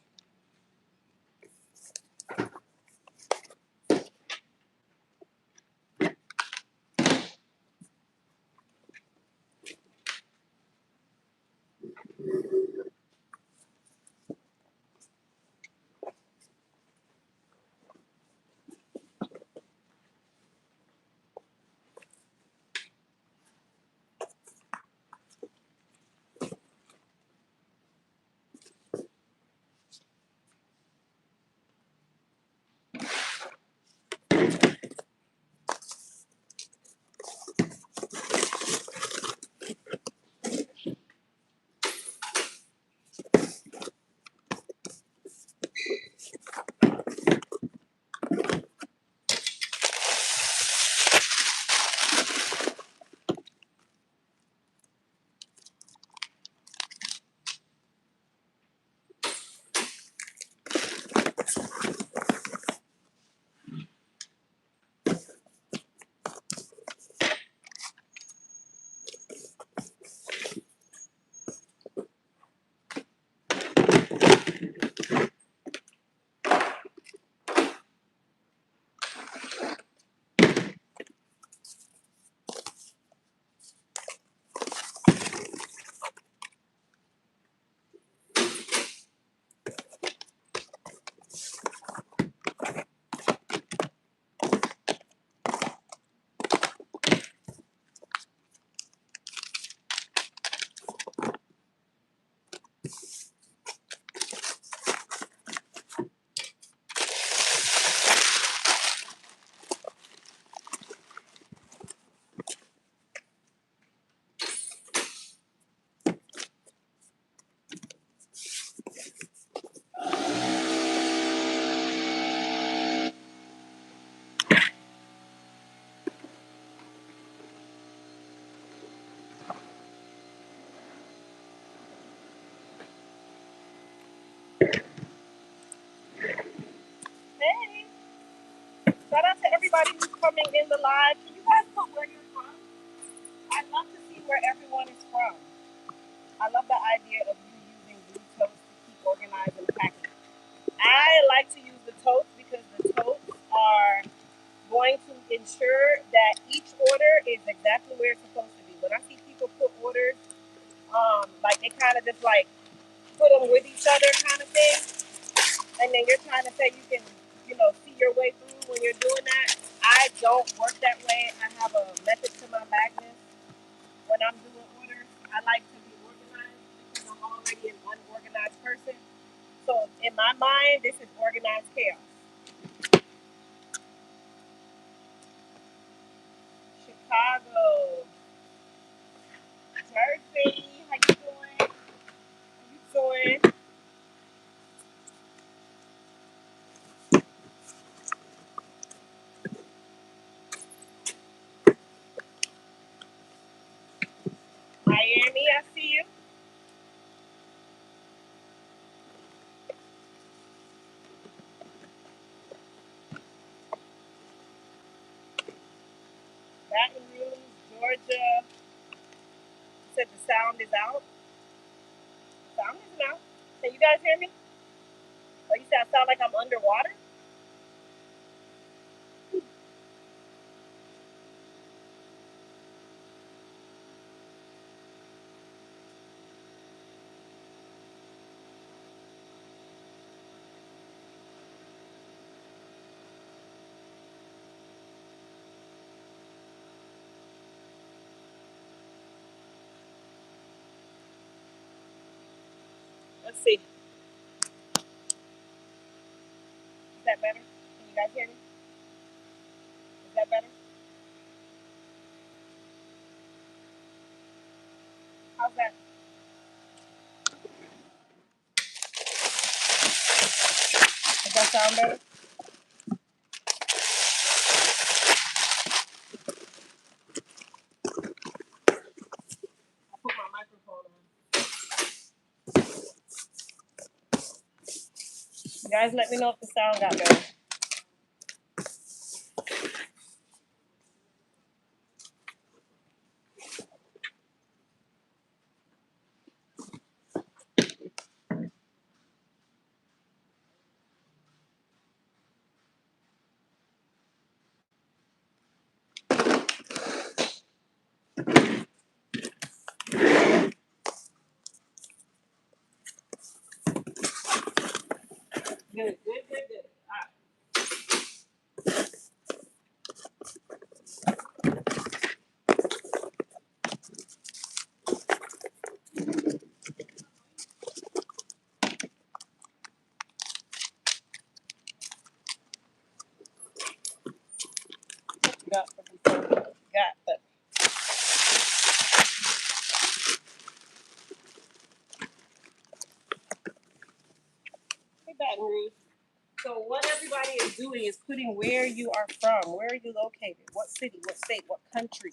Hey, shout out to everybody who's coming in the live. Can you guys put where you're from? I'd love to see where everyone is from. I love the idea of you using blue totes to keep organized and packing. I like to use the totes because the totes are going to ensure that each order is exactly where it's supposed to be. When I see people put orders, like they kind of just like put them with each other kind of thing, and then you're trying to say you can, see your way through when you're doing that. I don't work that way. I have a method to my madness when I'm doing orders. I like to be organized because I'm already an unorganized person. So in my mind, this is organized chaos. Chicago, Jersey, how you doing? How you doing? Miami, I see you. Baton Rouge, Georgia. Said the sound is out. Sound is out. Can you guys hear me? Oh, you said I sound like I'm underwater? Let's see. Is that better? Can you guys hear me? Is that better? How's that? Does that sound better? I put my microphone on. You guys let me know if the sound got better. Good, good, good, good. Got but hey, Baton Rouge. So what everybody is doing is putting where you are from. Where are you located? What city? What state? What country?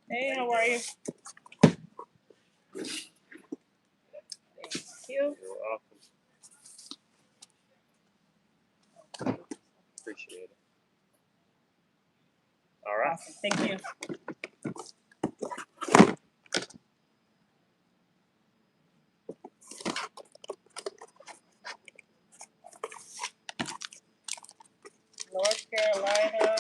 Hey, how are you? Thank you. You're welcome. Appreciate it. All right. Awesome. Thank you. North Carolina.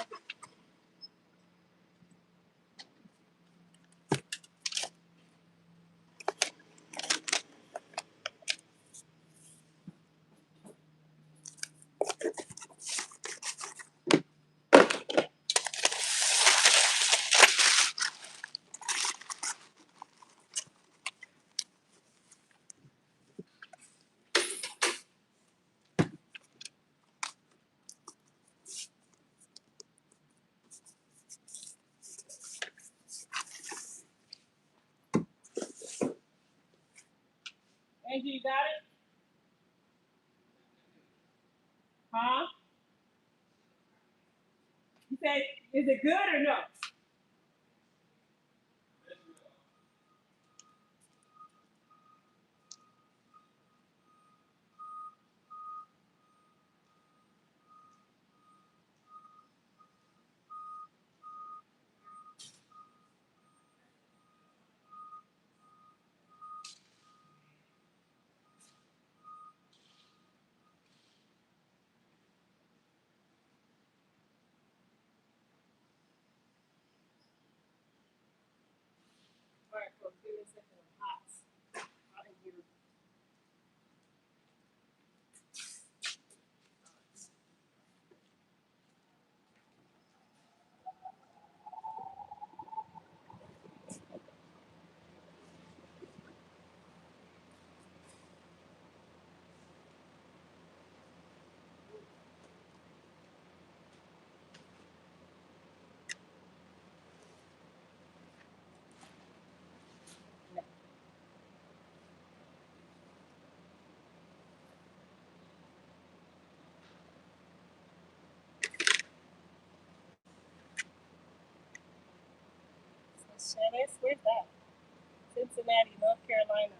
Angie, you got it? Huh? You said, is it good or no? All right, folks, give me a second. I'm hot in here. Shanice, where's that? Cincinnati, North Carolina.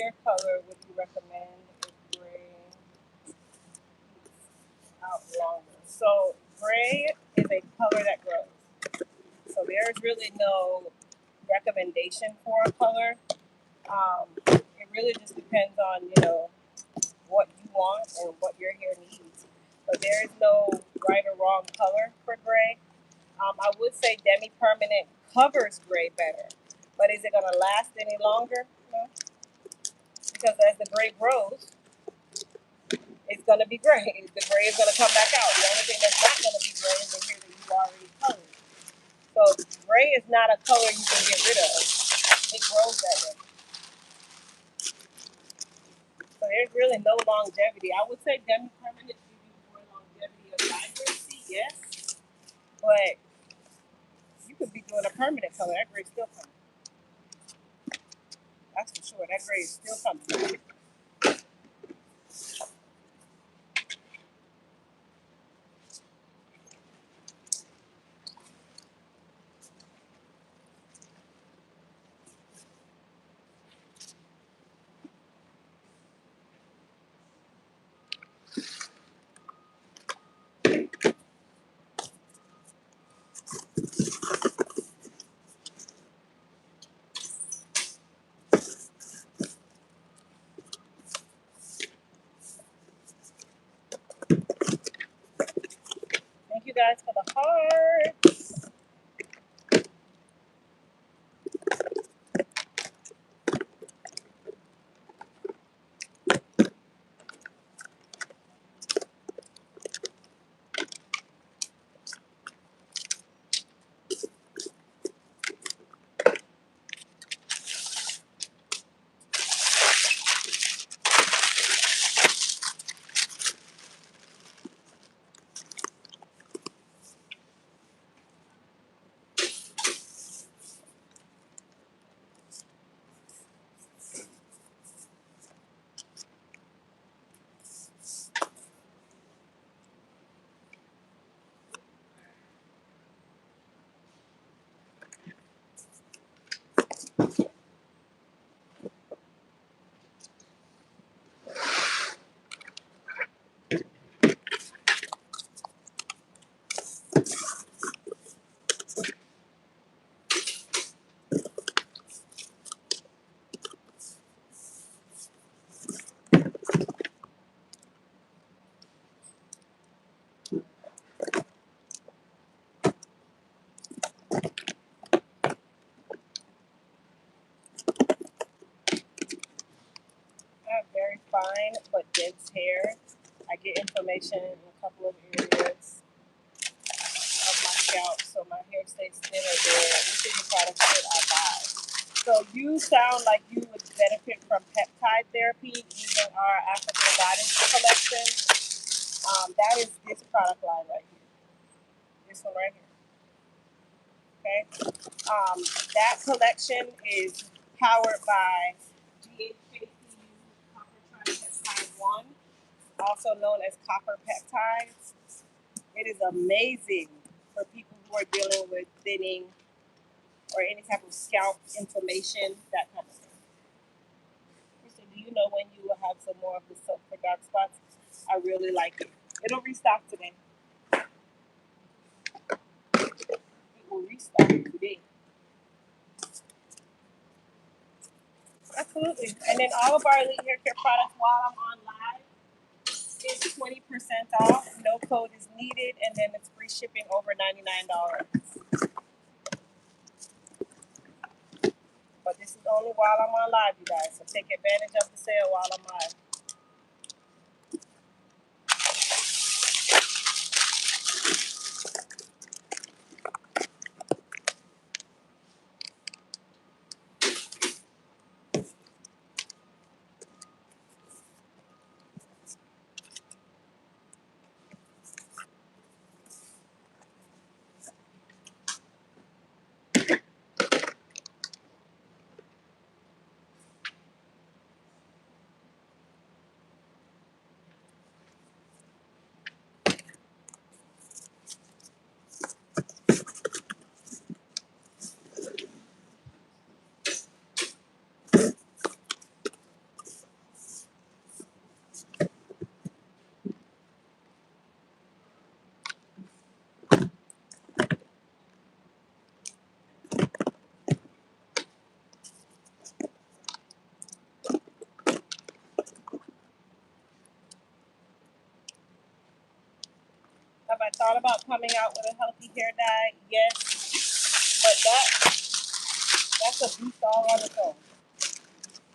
hair color would you recommend if gray out longer? So gray is a color that grows. So there's really no recommendation for a color. It really just depends on, what you want and what your hair needs. But there is no right or wrong color for gray. I would say demi-permanent covers gray better. But is it going to last any longer? No. Because as the gray grows, it's going to be gray. The gray is going to come back out. The only thing that's not going to be gray is the hair that you've already colored. So gray is not a color you can get rid of. It grows that way. So there's really no longevity. I would say demi-permanent gives you more longevity of vibrancy, yes. But you could be doing a permanent color. That gray's still coming. That's for sure. That gray is still coming. Thank you guys for the heart. I have very fine but dense hair. I get inflammation in a couple of areas of my scalp, so my hair stays thin or bare. Which of your products should I buy? So you sound like you would benefit from peptide therapy using our African Goddess collection. That is this product line right here. This one right here. Okay. That collection is powered by GHKCU copper tripeptide 1, also known as copper peptides. It is amazing for people who are dealing with thinning or any type of scalp inflammation, that kind of thing. So do you know when you will have some more of the soap for dark spots? I really like it. It'll restock today. It will restock today. Absolutely. And then all of our Elite Hair Care products while I'm on live is 20% off. No code is needed, and then it's free shipping over $99. But this is only while I'm on live, you guys. So take advantage of the sale while I'm live. thought about coming out with a healthy hair dye, yes, but that's a beast all on its own.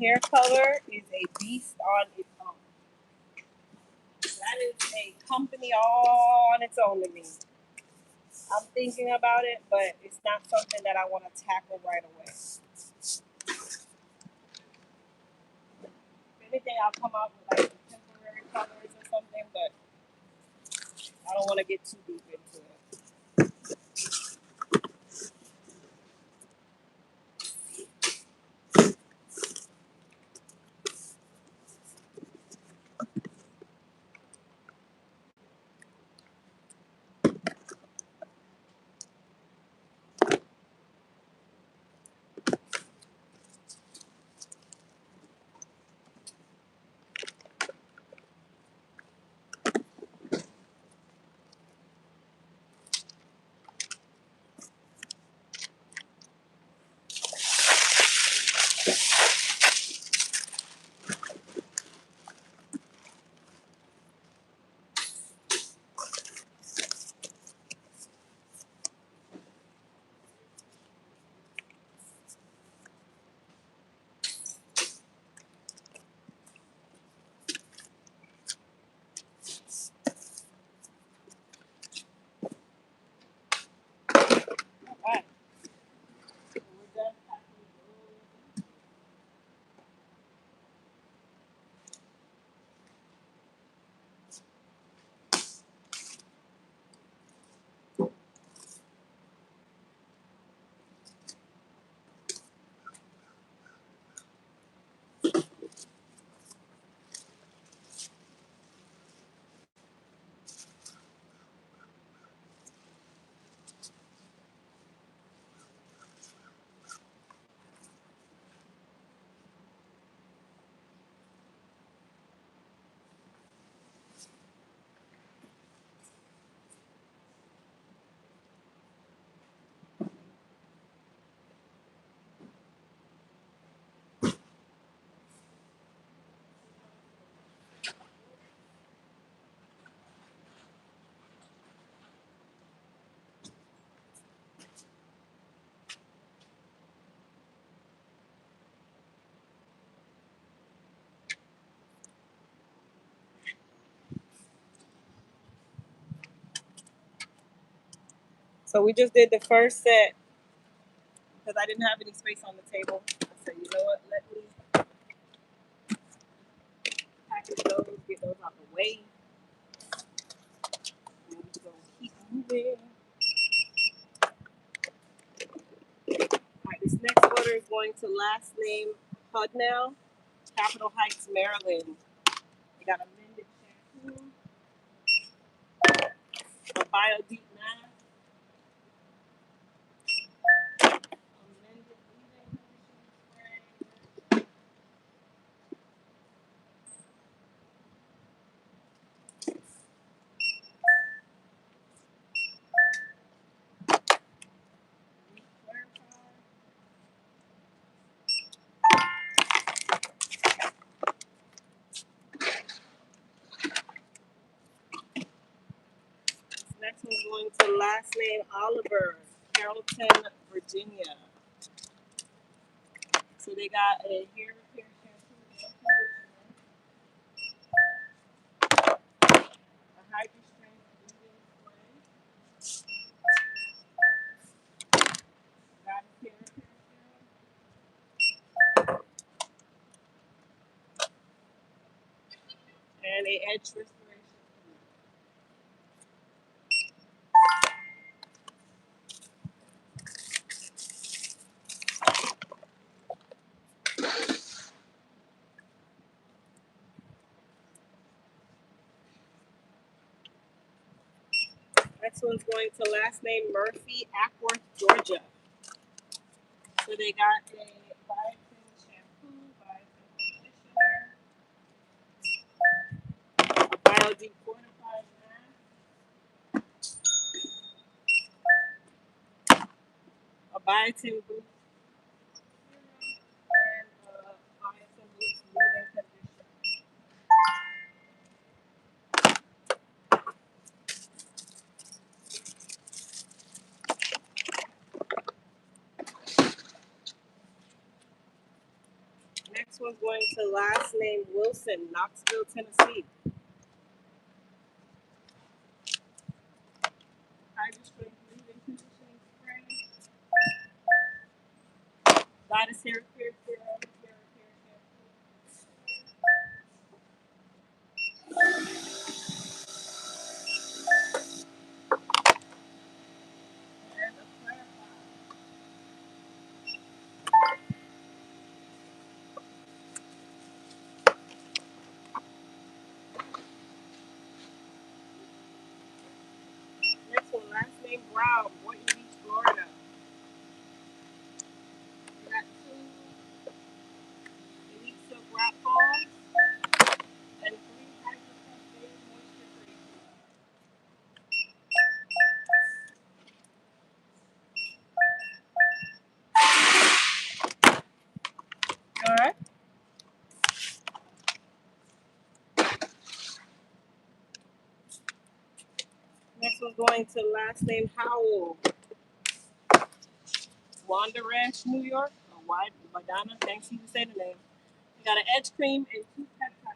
Hair color is a beast on its own. That is a company all on its own to me. I'm thinking about it, but it's not something that I want to tackle right away. If anything, I'll come out with like temporary colors or something, but I don't want to get too deep into it. All right. So we're done packing those. So we just did the first set because I didn't have any space on the table. I said, you know what? Let me package those, get those out the way. And we're gonna keep moving. All right, this next order is going to last name Hudnell, Capitol Heights, Maryland. They got amended shampoo, a bio deep mask, amended leave-in conditioner spray. Next one's going to last name Oliver, Carrollton, Virginia. So they got a hair repair shampoo and conditioner, a Hydra Strength leave-in spray, got a hair repair serum, and a edge restoration. Next one's going to last name Murphy, Ackworth, Georgia. So they got a biotin shampoo, biotin conditioner, a bio defortified mask, a biotin boost serum, and a biotin boost leave-in conditioner. one's going to last name Wilson, Knoxville, Tennessee. Hydro strength leave-in conditioning spray. Goddess hair care serum, hair care shampoo, and a clarifier. Next one, last name Brown, Boynton Beach, Florida. We got 2 Elite Silk Wrap Balls and 3 Hydro Plus Moisture Free. All right. Next one's going to last name Howell, Wanda Ranch, New York. Or why Madonna? Thanks you to say the name. We got an edge cream and 2 peptides.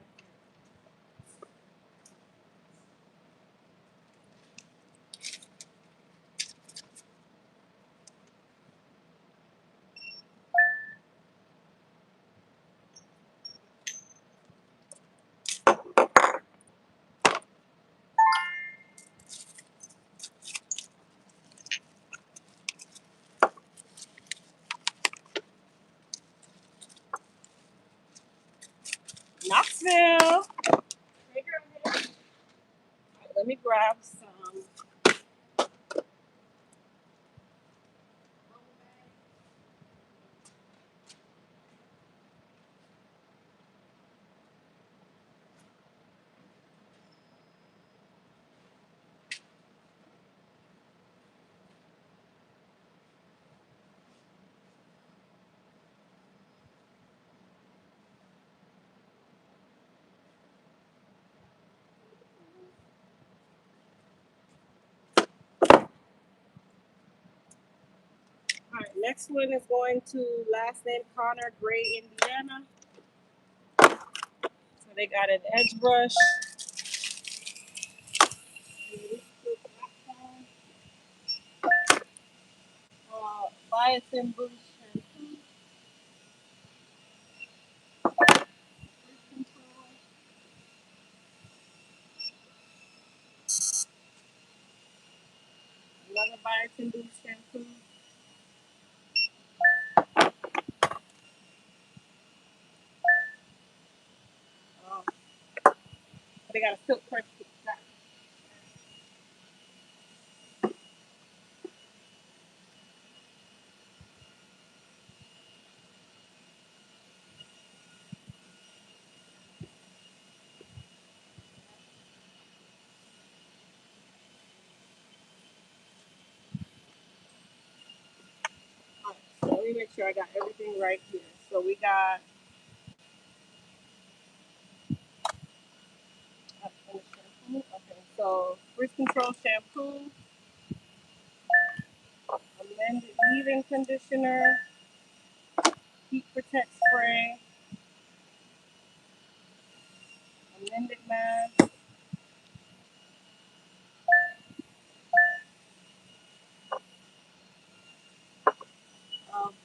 Knoxville. Hey girl, hey. All right, let me grab some. All right, next one is going to last name Connor, Gray, Indiana. So they got an edge brush, biotin boost shampoo, birth control, another biotin boost shampoo. Um, they got a silk press. So let me make sure I got everything right here. So we got shampoo. Okay, so birth control shampoo, amended leave-in conditioner, heat protect spray, amended mask,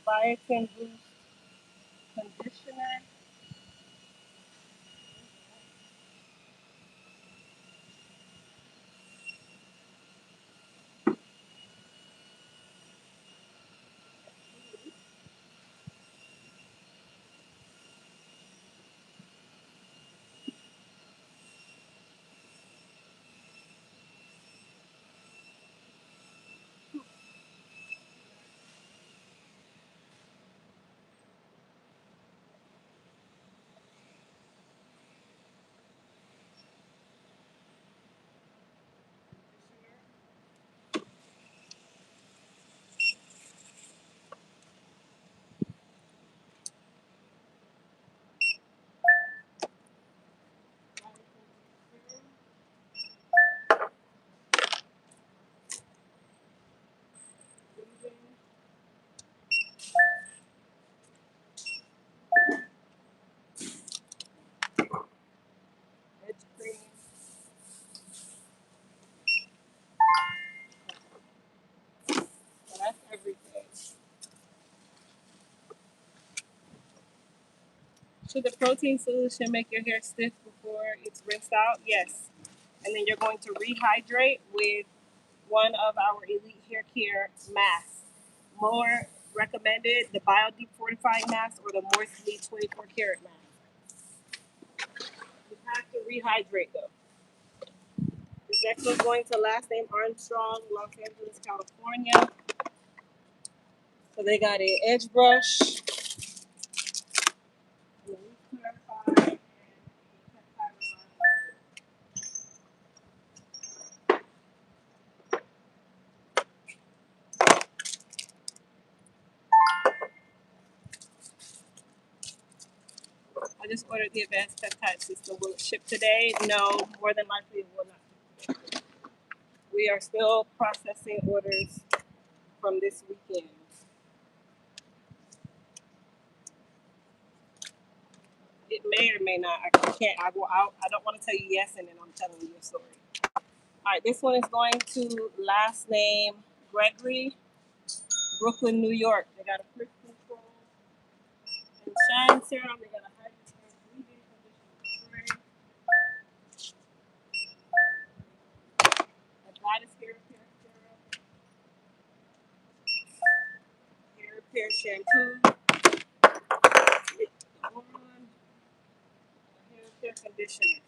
biotin boost conditioner. Should the protein solution make your hair stiff before it's rinsed out? Yes. And then you're going to rehydrate with one of our Elite Hair Care masks. More recommended, the Bio Deep Fortifying Mask or the Moist Lead 24 Karat Mask. You have to rehydrate though. This next one's going to last name Armstrong, Los Angeles, California. So they got an edge brush, a leaf clarifier, and a peptide reviver. I just ordered the advanced peptide system. Will it ship today? No, more than likely it will not. We are still processing orders from this weekend. It may or may not. I can't. I don't want to tell you yes, and then I'm telling you a story. All right, this one is going to last name Gregory, Brooklyn, New York. They got a quick control and shine serum. They got a hydrogen leave-in conditioner spray. A goddess hair repair serum, hair repair shampoo, one, hair repair conditioner.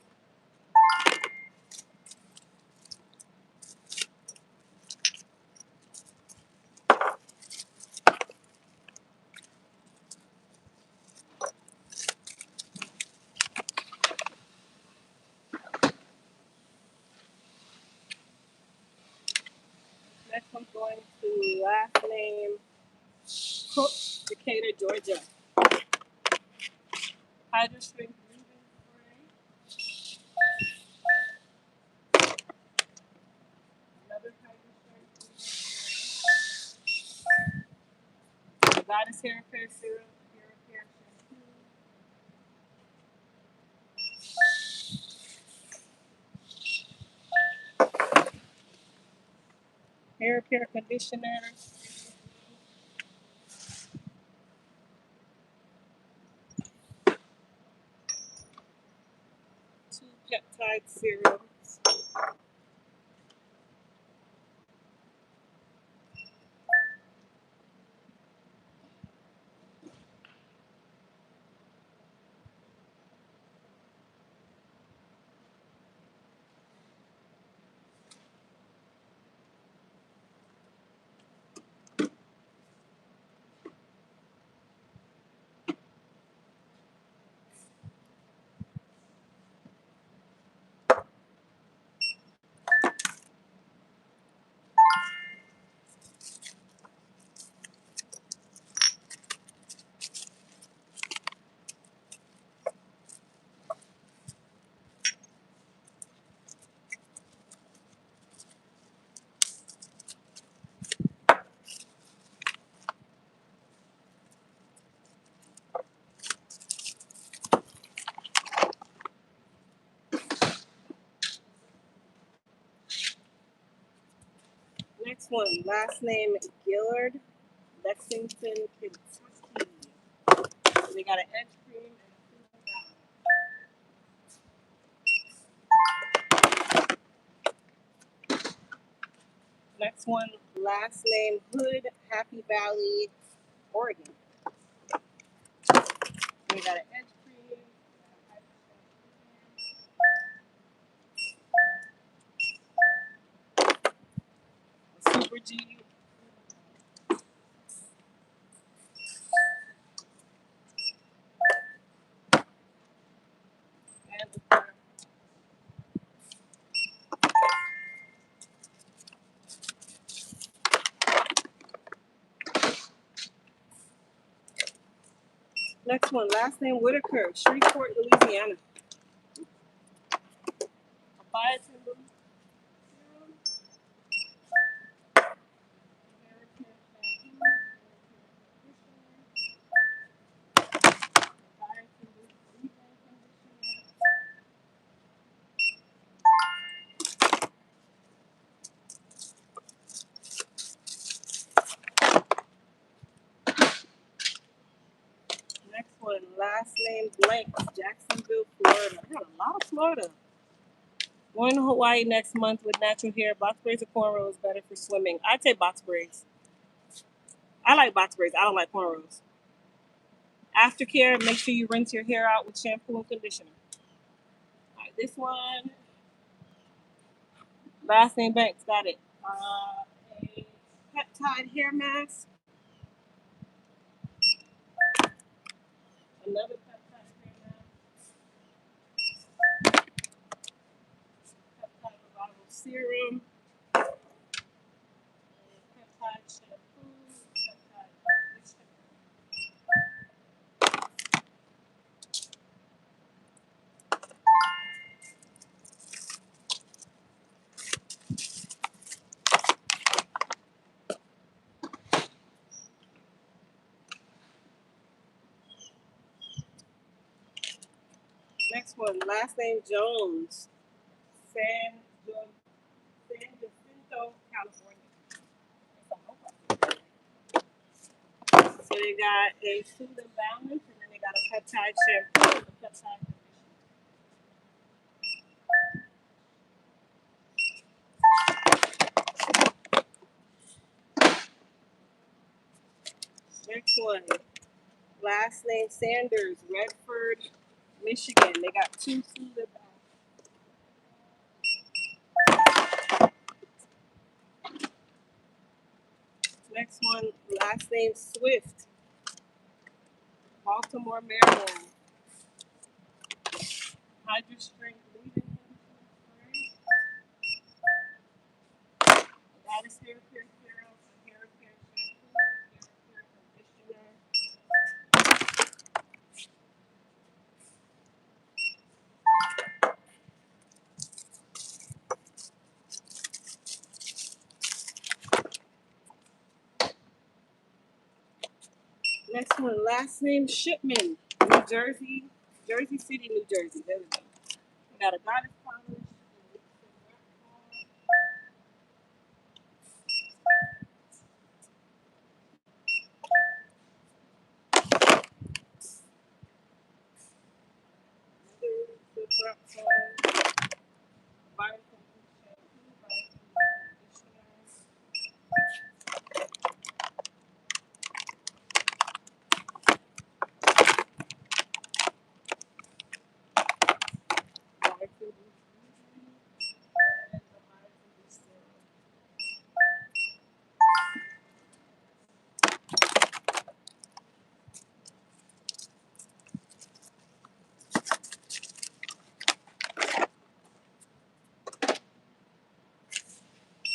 Next one's going to last name Cook, Decatur, Georgia. Hydro Strength leave-in spray. Another Hydro Strength leave-in spray. Goddess hair repair serum, hair repair shampoo. Hair repair conditioner, 2 peptide serums, next one, last name Gillard, Lexington, Kentucky. So they got an edge cream and a cooling balm. Next one, last name Hood, Happy Valley, Oregon. They got an edge cream, a Super G, and a next one, last name Whitaker, Shreveport, Louisiana. A biotin serum, hair repair shampoo, biotin leave-in conditioner. Next one, one, last name Blanks, Jacksonville, Florida. I got a lot of Florida. Going to Hawaii next month with natural hair. Box braids or cornrows better for swimming? I'd say box braids. I like box braids. I don't like cornrows. Aftercare, make sure you rinse your hair out with shampoo and conditioner. All right, this one, last name Banks, got it. A peptide hair mask. Another peptide hair mask. Peptide revival serum. Peptide shampoo. Peptide conditioner. Next one, last name Jones, San, San Jacinto, California. So they got a Soothe and Balance, and then they got a peptide shampoo and a peptide conditioner. Next one, last name Sanders, Redford, Michigan. They got two Soothe and Balance. Next one, last name Swift, Baltimore, Maryland. Hydro Strength Leave-In Conditioner. Goddess Hair Care Serum, Hair Care Shampoo, Hair Care Conditioner. Next one, last name Shipman, New Jersey, Jersey City, New Jersey. There we go. We got a goddess polish.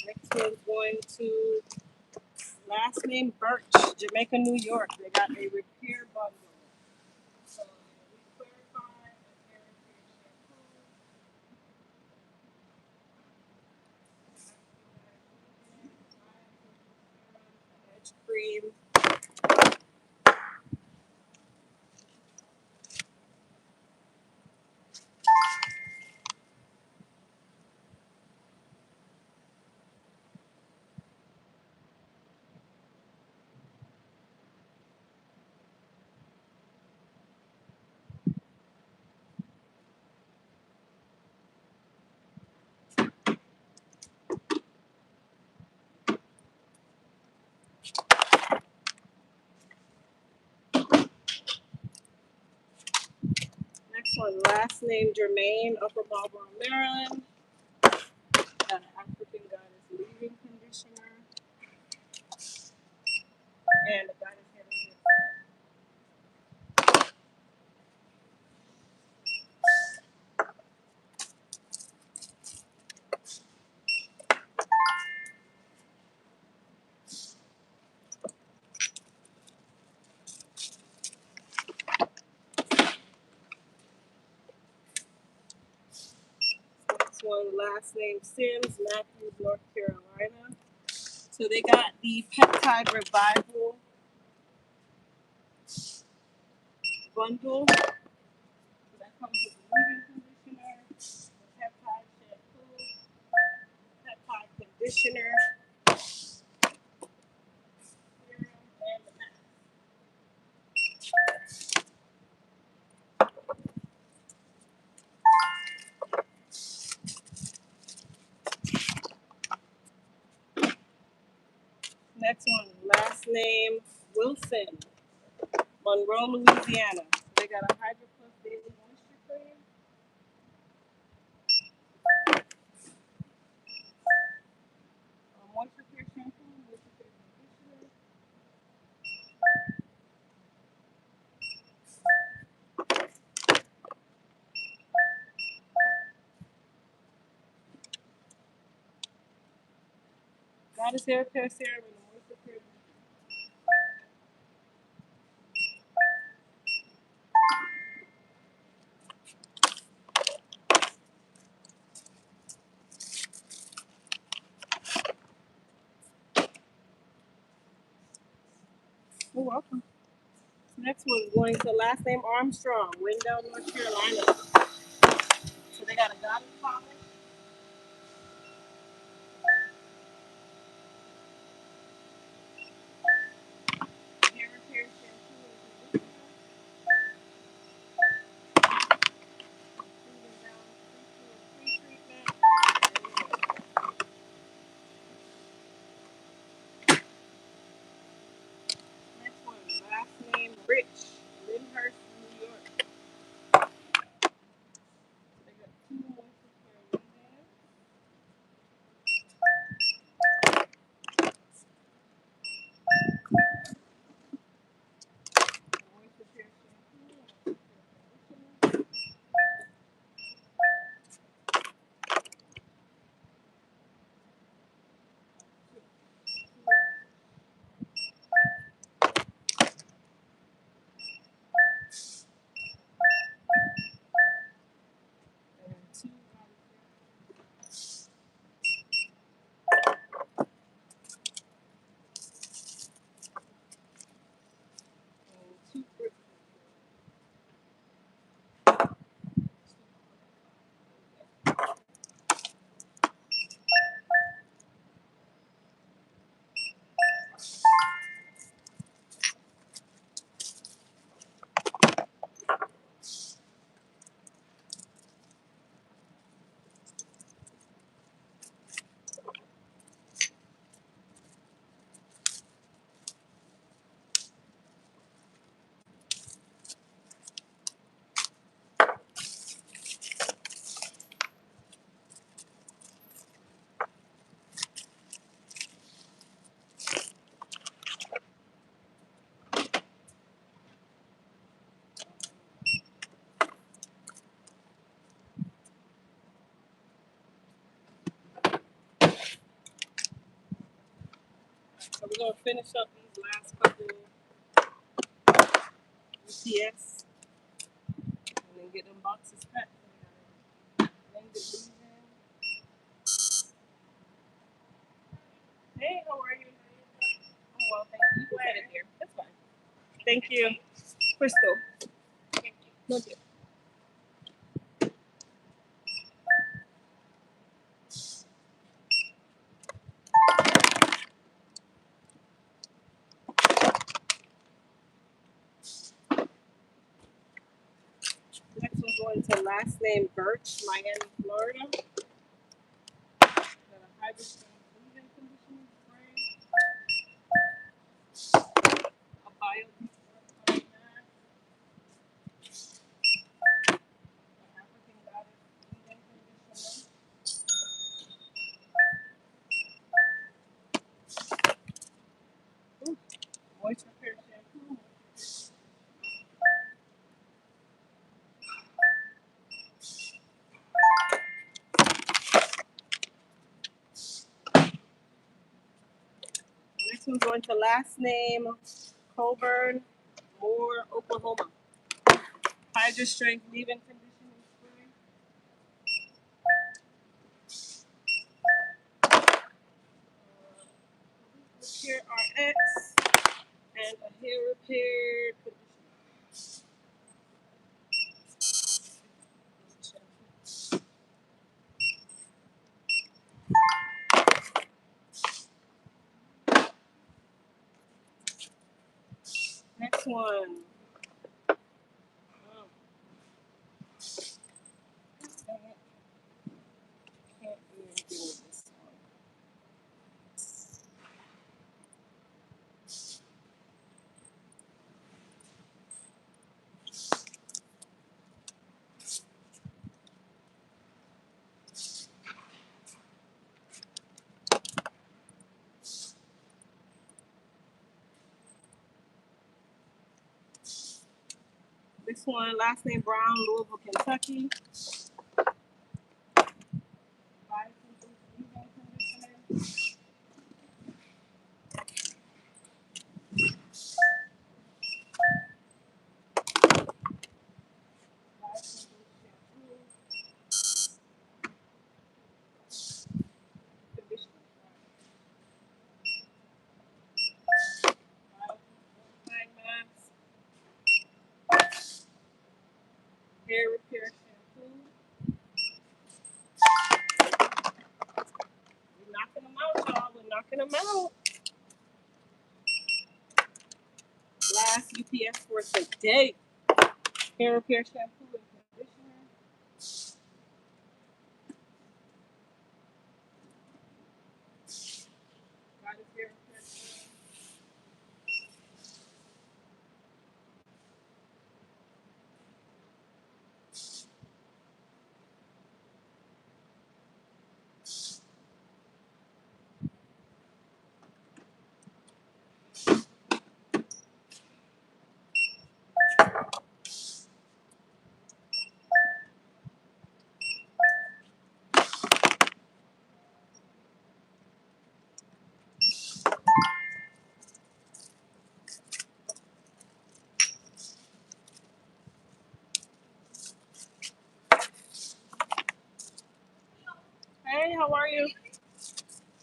Next one's going to last name Birch, Jamaica, New York. They got a repair bundle. So we clarify a hair repair shampoo, edge cream. Next one, last name Germain, Upper Marlboro, Maryland. Got an African goddess leave-in conditioner and a goddess hair repair. Next one, last name Sims, Matthews, North Carolina. So they got the Peptide Revival bundle. So that comes with the leave-in conditioner, the peptide shampoo, peptide conditioner, serum, and the mask. Johnson, Monroe, Louisiana. They got a Hydro Plus Daily Moisture Cream. Moisture Care Shampoo, Moisture Care Conditioner. Goddess Hair Repair Serum and the Moisture Care. You're welcome. Next one's going to last name Armstrong, Wendell, North Carolina. So they got a goddess polish. Hair repair shampoo and conditioner. Soothing balance, pre-treatment. Next one, last name Rich, Lyndhurst, New York. So they got two moisture care leave-ins. Moisture care shampoo, moisture care conditioner. And two and two brick. So we're gonna finish up these last couple UPS and then get them boxes packed. Then the leave in. Hey, how are you? Oh, well, thank you. You can set it here. That's fine. Thank you. Crystal. No deal. Next one's going to last name Birch, Miami, Florida. Got a hydrogen leave-in conditioning spray, a bio mask, an African goddess leave-in conditioner, moisture care shampoo. Next one's going to last name Colburn, Moore, Oklahoma. Hydra Strength leave-in conditioning spray. Here RX and a hair repair conditioner. Next one. Oh, dang it. Can't do anything with this one. This one, last name Brown, Louisville, Kentucky. Hair repair shampoo. We're knocking them out, y'all. We're knocking them out. Last UPS for today. Hair repair shampoo and conditioner. Got his hair repair shampoo. Hey, how are you?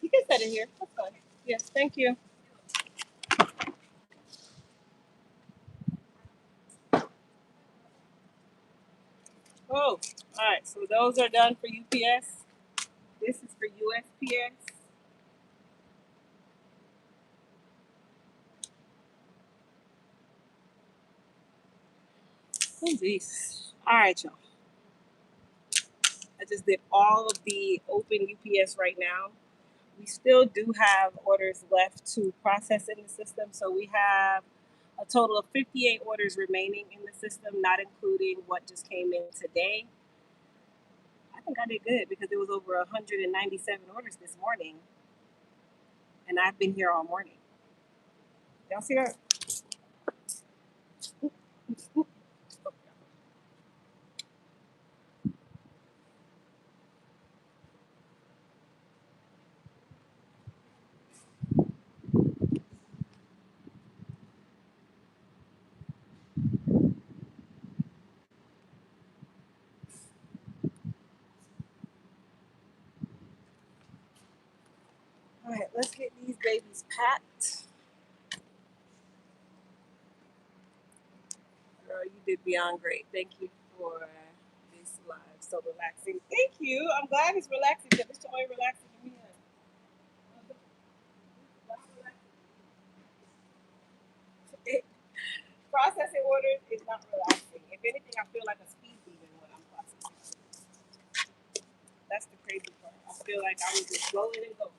You can set it here. That's fine. Yes, thank you. Oh, all right. So those are done for UPS. This is for USPS. Oh, geez. All right, y'all. I just did all of the open UPS right now. We still do have orders left to process in the system. So we have a total of 58 orders remaining in the system, not including what just came in today. I think I did good because there was over 197 orders this morning, and I've been here all morning. Y'all see that? All right, let's get these babies packed. Girl, you did beyond great. Thank you for this live. So relaxing. Thank you. I'm glad it's relaxing because it's only relaxing to me. It, processing orders is not relaxing. If anything, I feel like a speed demon when I'm processing. That's the crazy part. I feel like I was just going and going.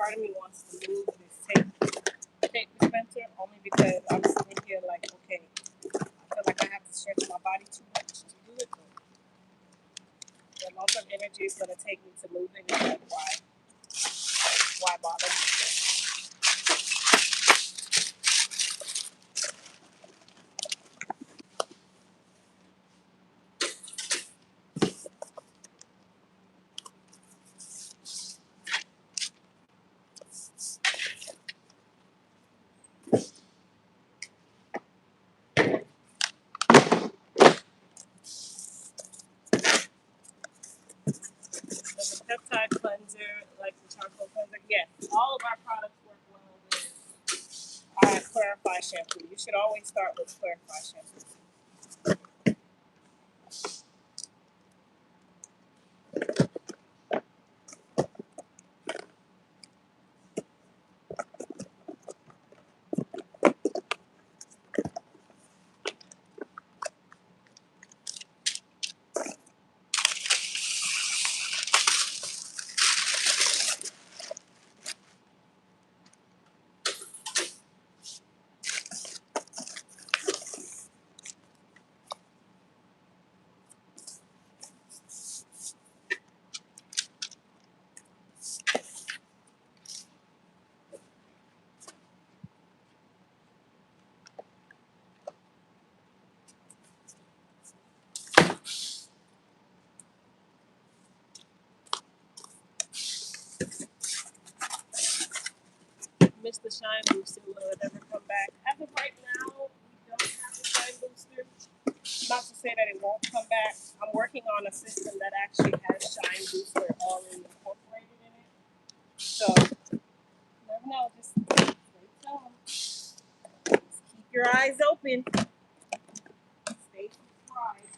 part of me wants to move this tape dispenser only because I'm sitting here like, okay, I feel like I have to stretch my body too much to do it. The amount of energy it's gonna take me to move it is like, why bother? So the peptide cleanser, like the charcoal cleanser, yes, all of our products work well with Clarify shampoo. You should always start with Clarify shampoo. Mr. Shine Booster, will it ever come back? As of right now, we don't have the Shine Booster. Not to say that it won't come back. I'm working on a system that actually has Shine Booster already incorporated in it. So, never know. Just stay tuned. Just keep your eyes open. Stay subscribed.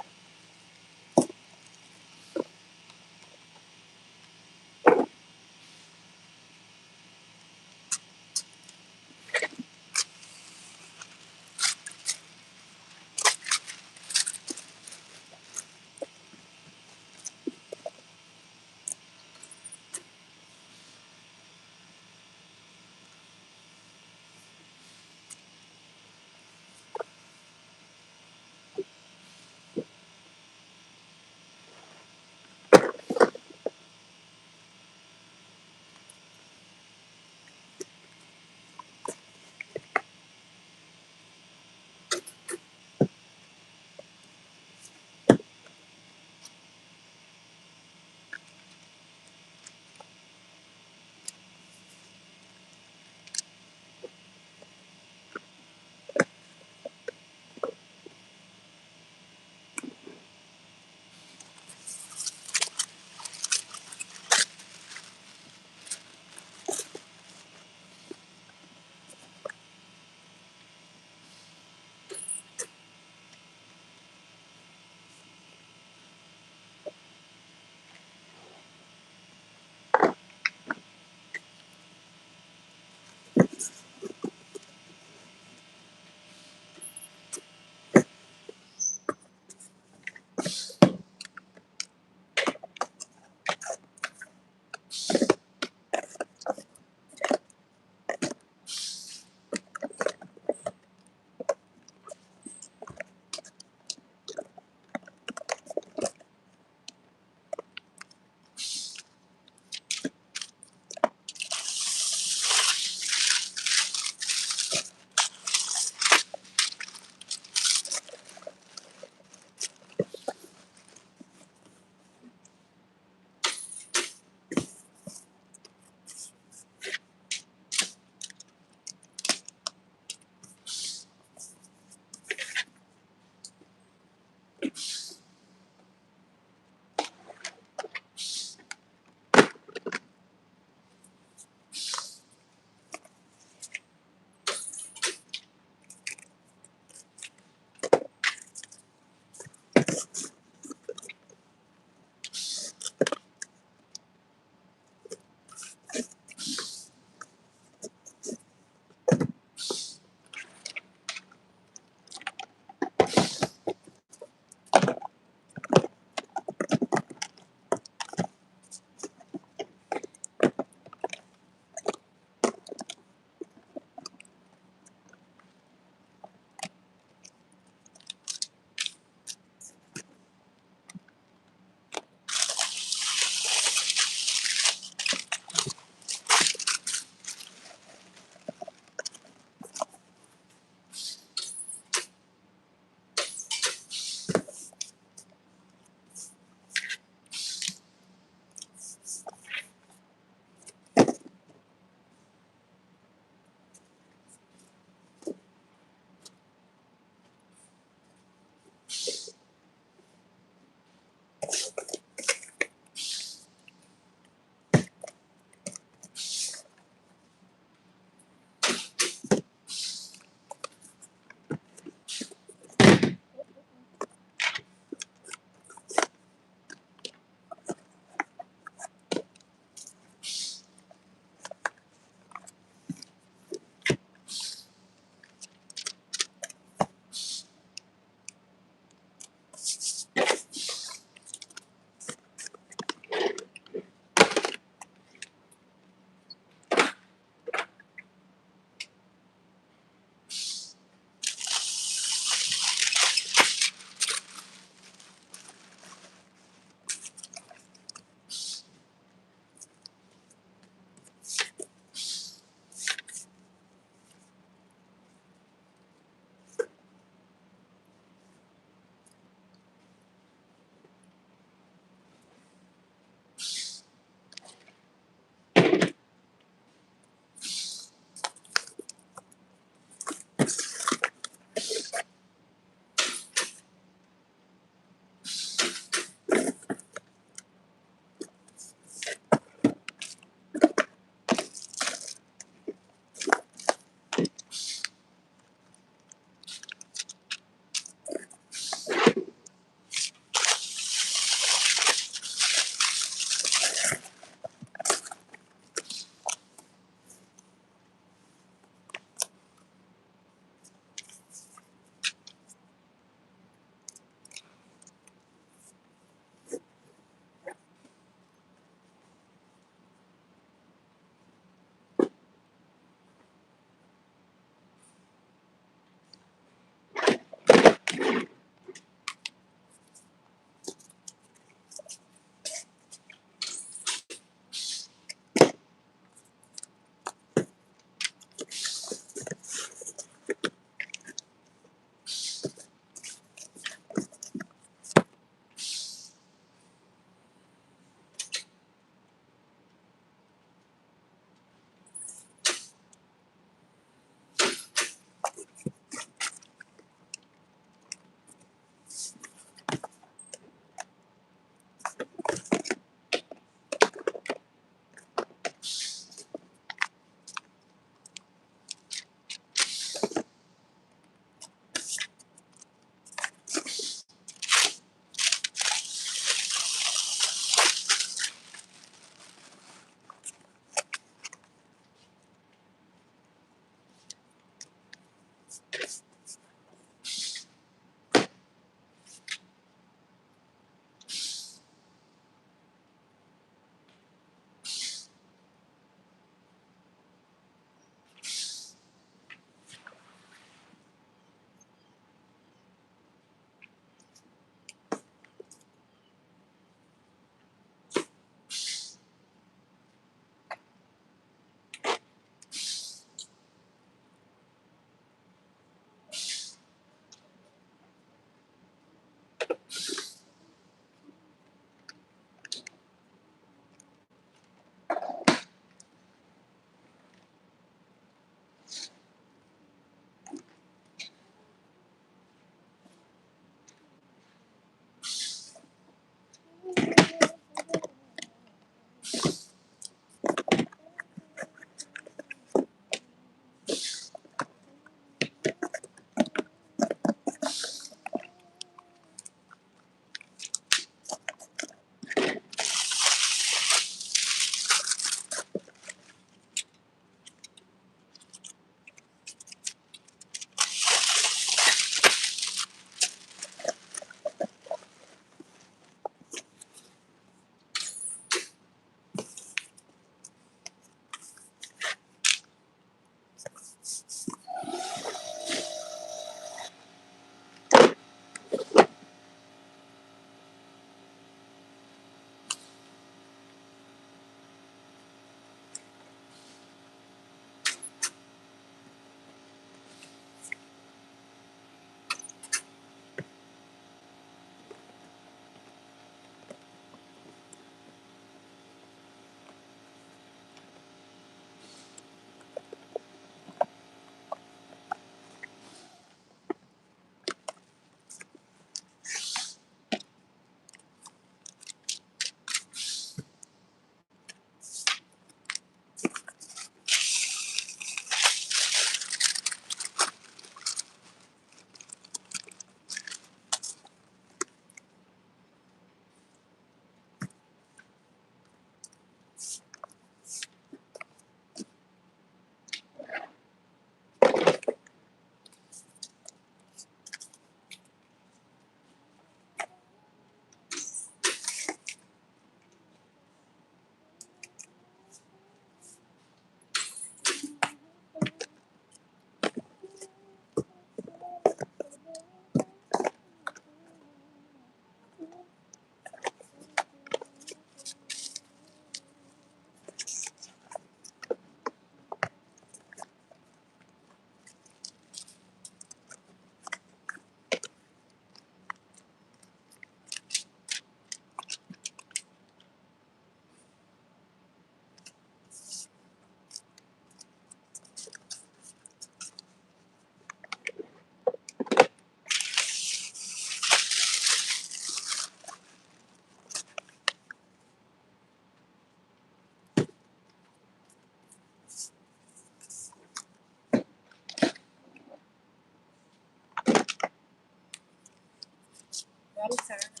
tired.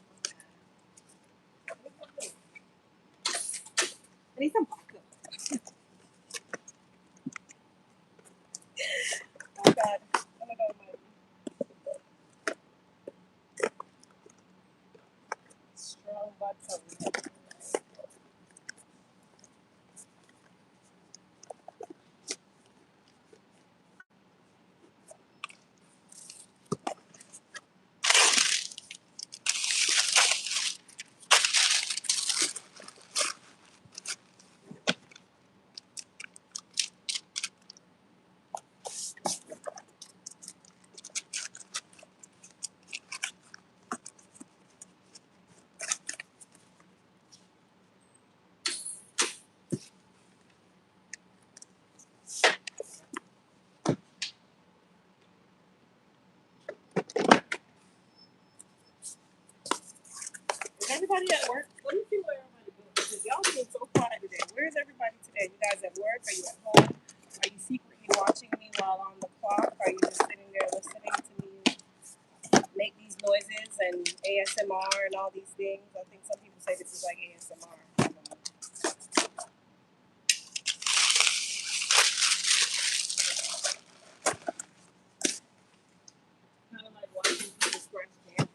I need some vodka. Oh God. Oh my God. Strong vodka. Is everybody at work? Let me see where everybody goes. Because y'all seem so quiet today. Where's everybody today? You guys at work? Are you at home? Are you secretly watching me while on the clock? Are you just sitting there listening to me make these noises and ASMR and all these things? I think some people say this is like ASMR. I don't know. Kind of like watching people scratch canvas.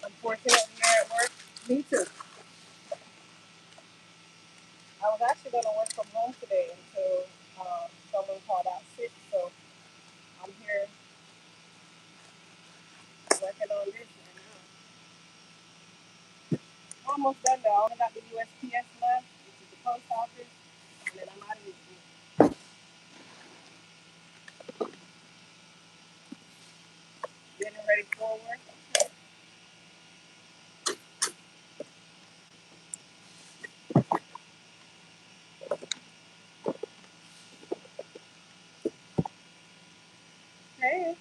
Unfortunately, you're at work. Me too. I was actually going to work from home today until someone called out sick. So I'm here working on this. And, I'm almost done though. I only got the USPS left, which is the post office, and then I'm out of here. Getting ready for work. Hey.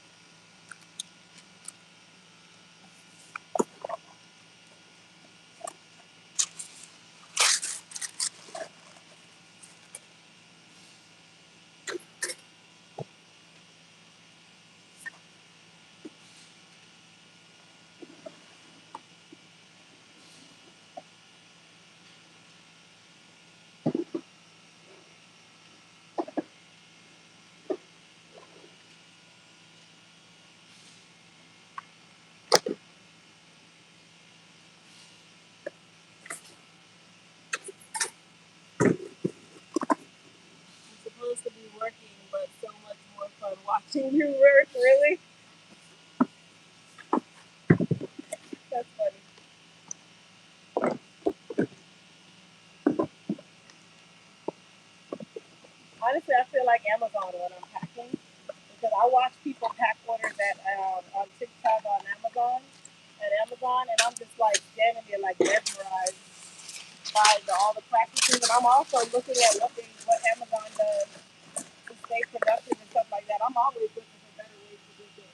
I'm supposed to be working, but so much more fun watching you work. Really? That's funny. Honestly, I feel like Amazon when I'm packing because I watch people pack orders at on TikTok on Amazon, and I'm just like standing there like mesmerized by all the practices, and I'm also looking at what Amazon does to stay productive and stuff like that. I'm always looking for better ways to do things.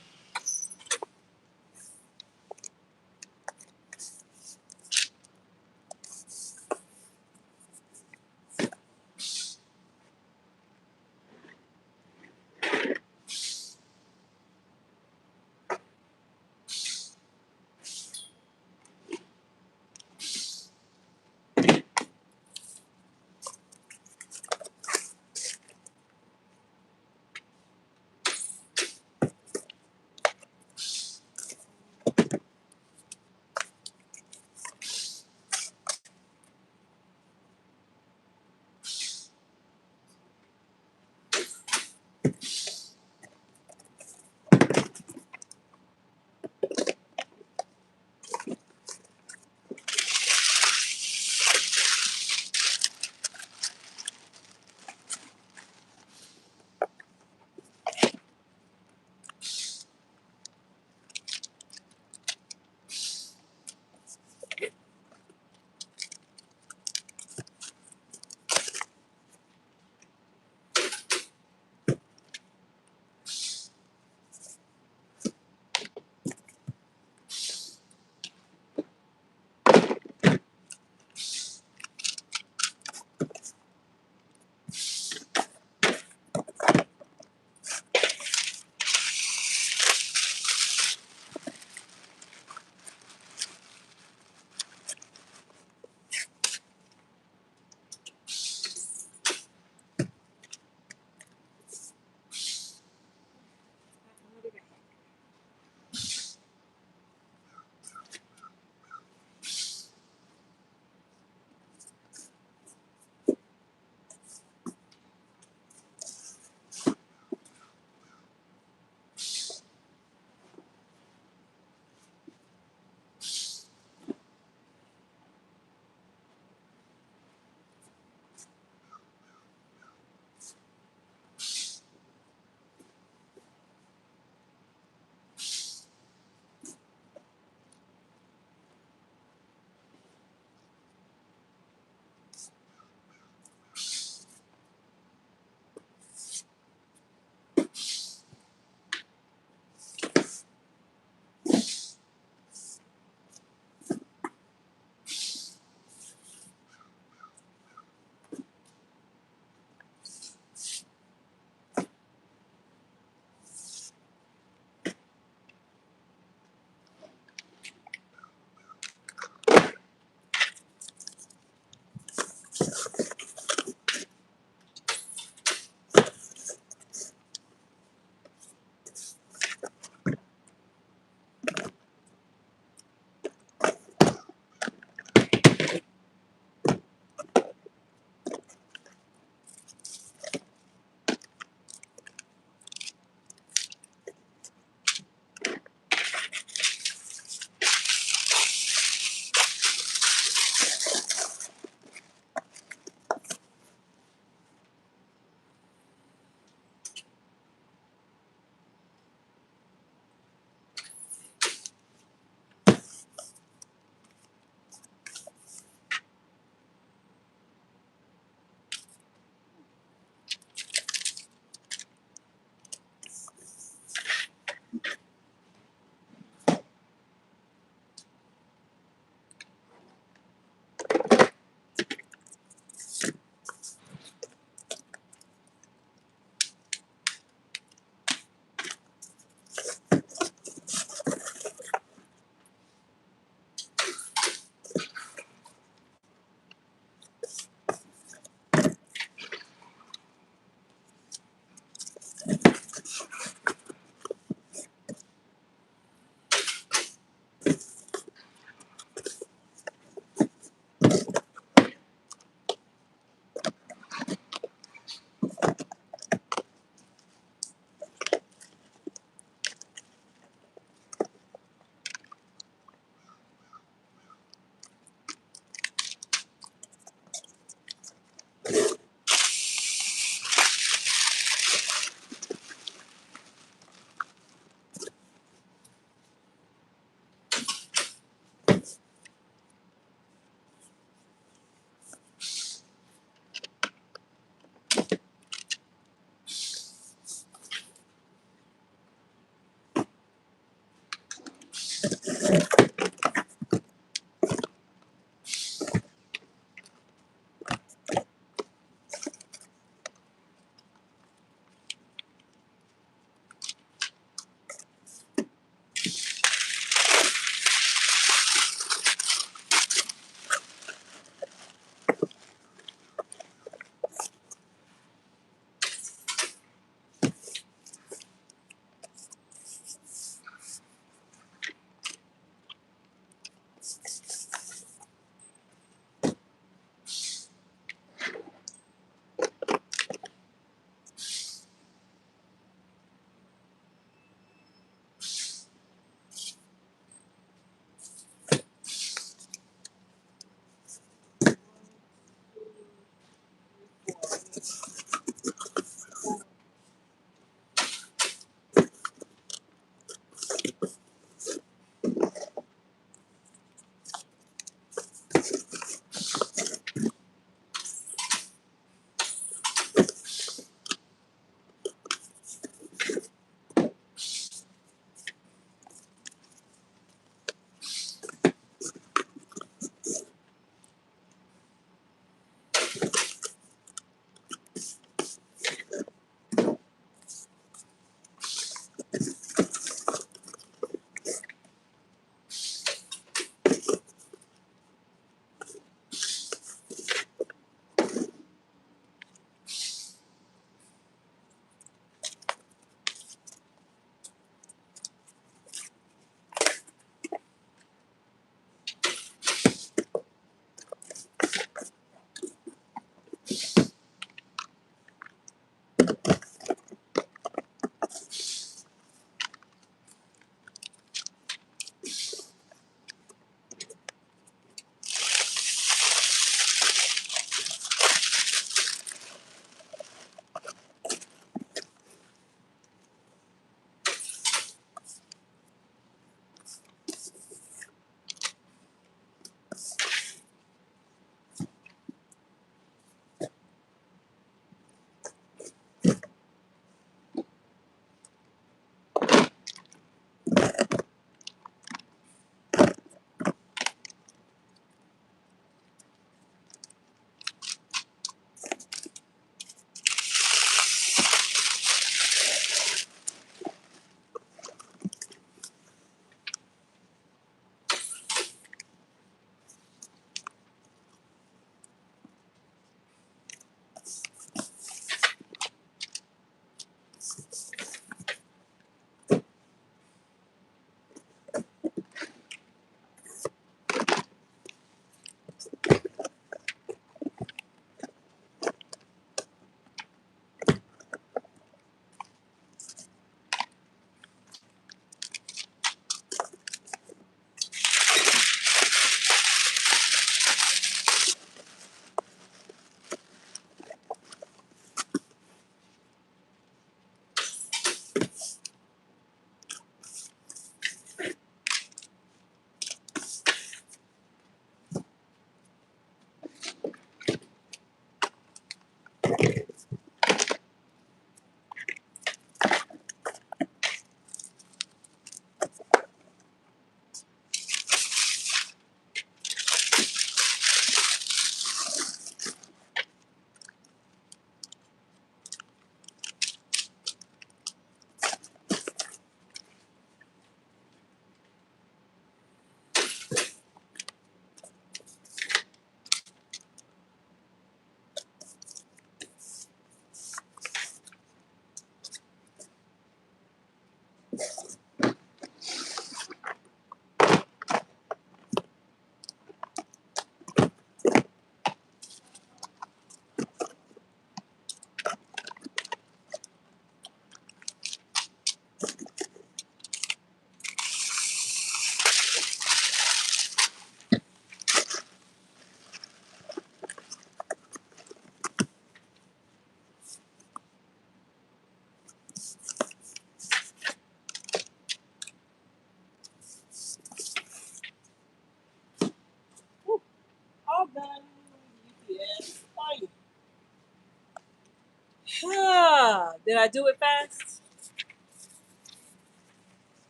Did I do it fast?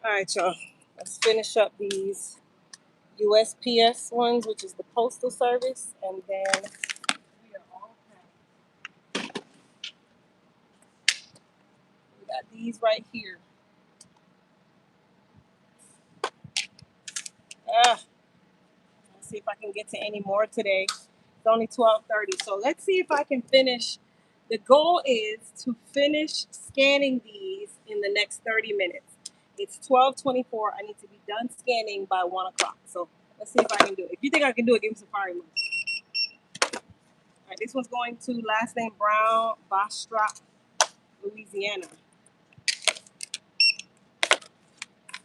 All right, y'all. Let's finish up these USPS ones, which is the Postal Service, and then we are all packed. We got these right here. Ah, let's see if I can get to any more today. It's only 12:30, so let's see if I can finish. The goal is to finish scanning these in the next 30 minutes. It's 12:24. I need to be done scanning by 1 o'clock. So let's see if I can do it. If you think I can do it, give me some fire emojis. All right, this one's going to last name Brown, Bastrop, Louisiana.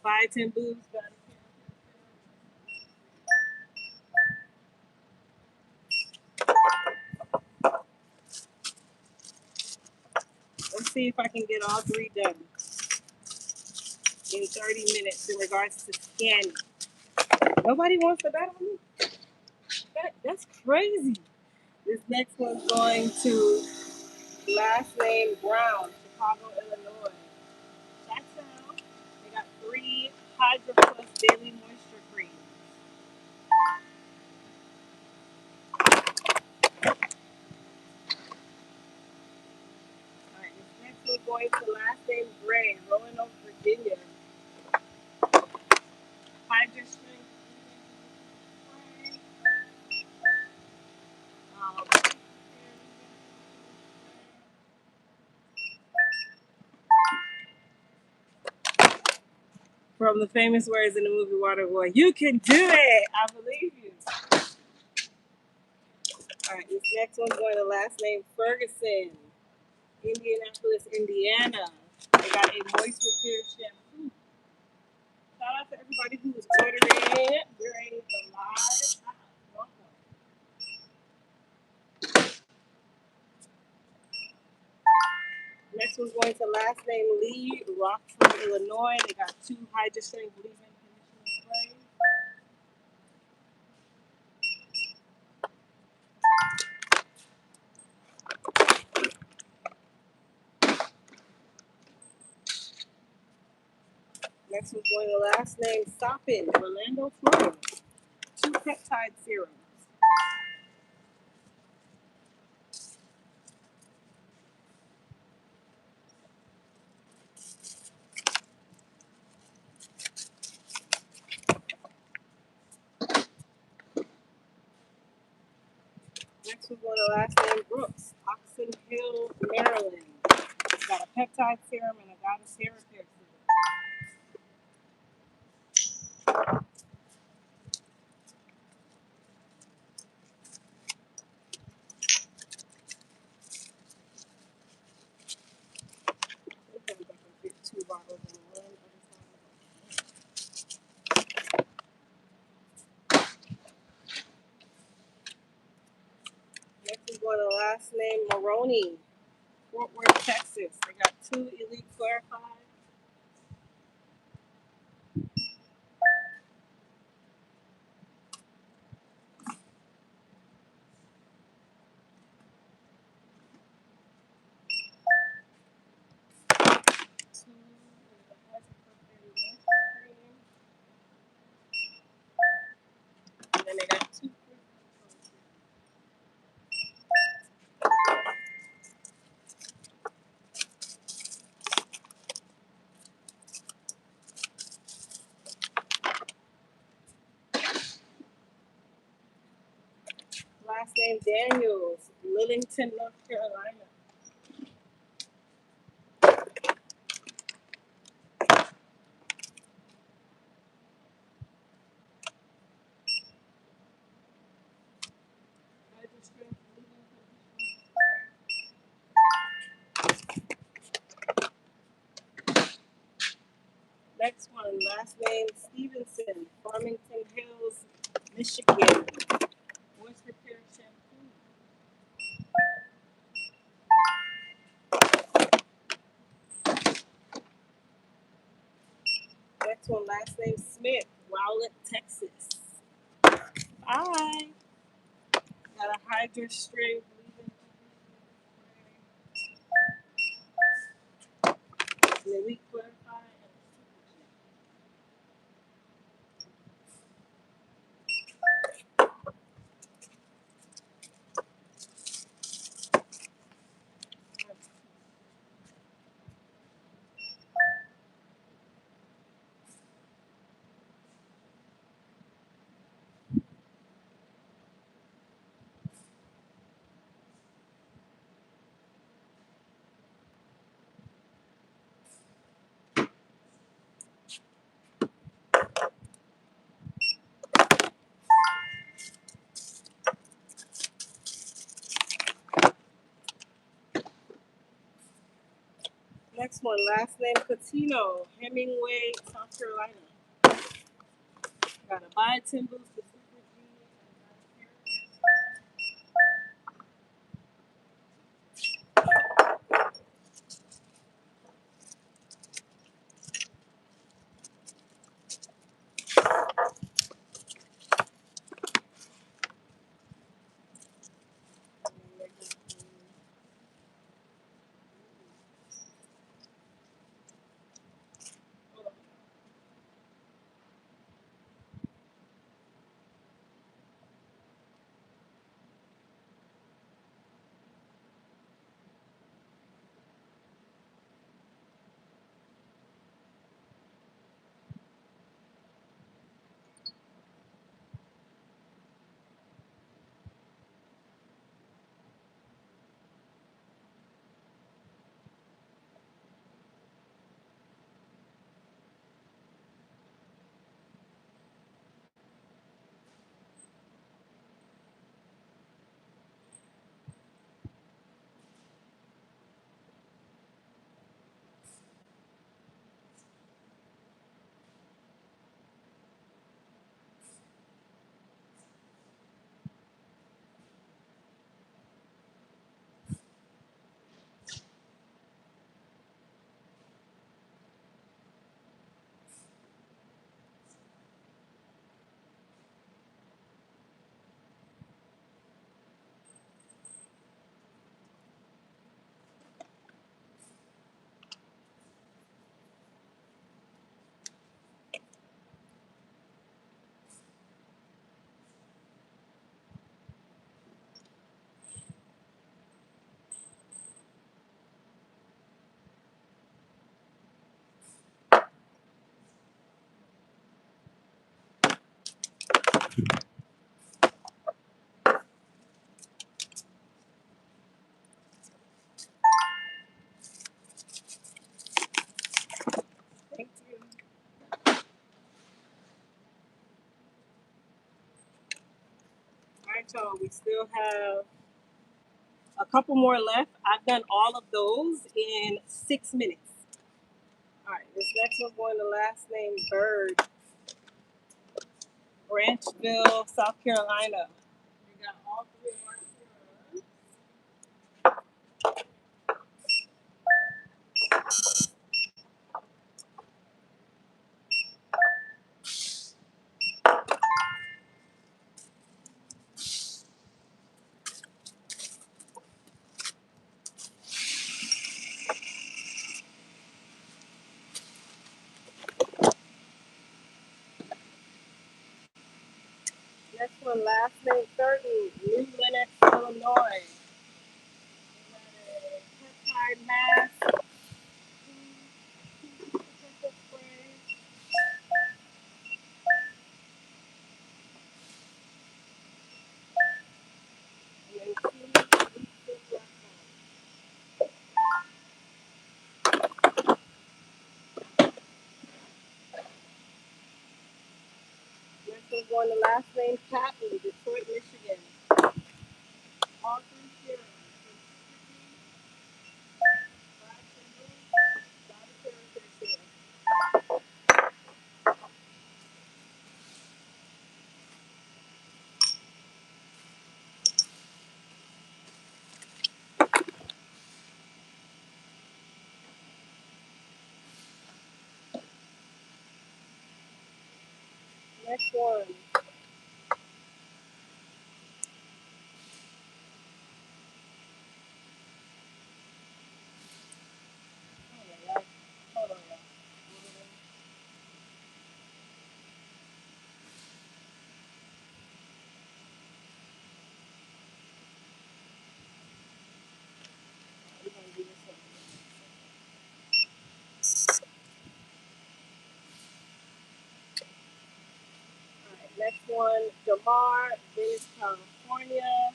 510 Booths. Let's see if I can get all three done in 30 minutes in regards to scanning. Nobody wants to bet on me? That's crazy. This next one's going to last name Brown, Chicago, Illinois. Chateau. They got 3 Hydro Plus Daily Moisture Creams. All right, this next one's going to last name Gray, Roanoke, Virginia. Hydro Strength. Um, from the famous words in the movie Waterboy, "You can do it. I believe you." All right, this next one's going to last name Ferguson, Indianapolis, Indiana. They got a moist repair shampoo. Shout out to everybody who was ordering during the live. Next one's going to last name Lee, Rockford, Illinois. They got 2 Hydro Strength leave-in conditioner sprays. Next one's going to last name Soppin, Orlando, Florida. 2 peptide serums. Next one's going to last name Brooks, Oxon Hill, Maryland. It's got a peptide serum and a goddess hair repair serum. I think I can fit 2 bottles in one. Next is going to last name Maroney, Fort Worth, Texas. They got 2 Elite Clarified. And then they got 2. Last name Daniels, Lillington, North Carolina. Next one, last name Stevenson, Farmington Hills, Michigan. Moist Repair Shampoo. Next one, last name Smith, Rowlett, Texas. Bye. Got a Hydra string. Elite Clarify. Next one, last name Catino, Hemingway, South Carolina. Got a biotin boost for super Thank you. All right, y'all, we still have a couple more left. I've done all of those in 6 minutes. All right, this next one's going to last name Bird, Branchville, South Carolina. We got all three of our zeros. Next one, last name Thurton, New Lenox, Illinois. Peptide mask. Next one's going to last name Patton, Detroit, Michigan. All three zeros. Next one. Hold on, y'all. We're gonna do this one. All right, next one, Jamar, Venice, California.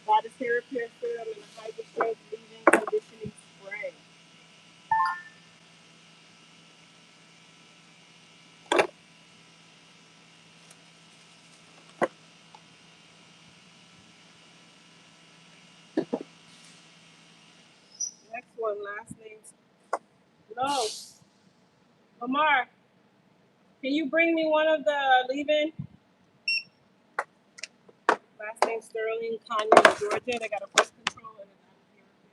Goddess hair repair serum and a hyper strength leave-in conditioning spray. Next one, last name. No, Lamar, can you bring me one of the leave-in? Last name Sterling, Kanye, Georgia. They got a birth control and a goddess hair repair.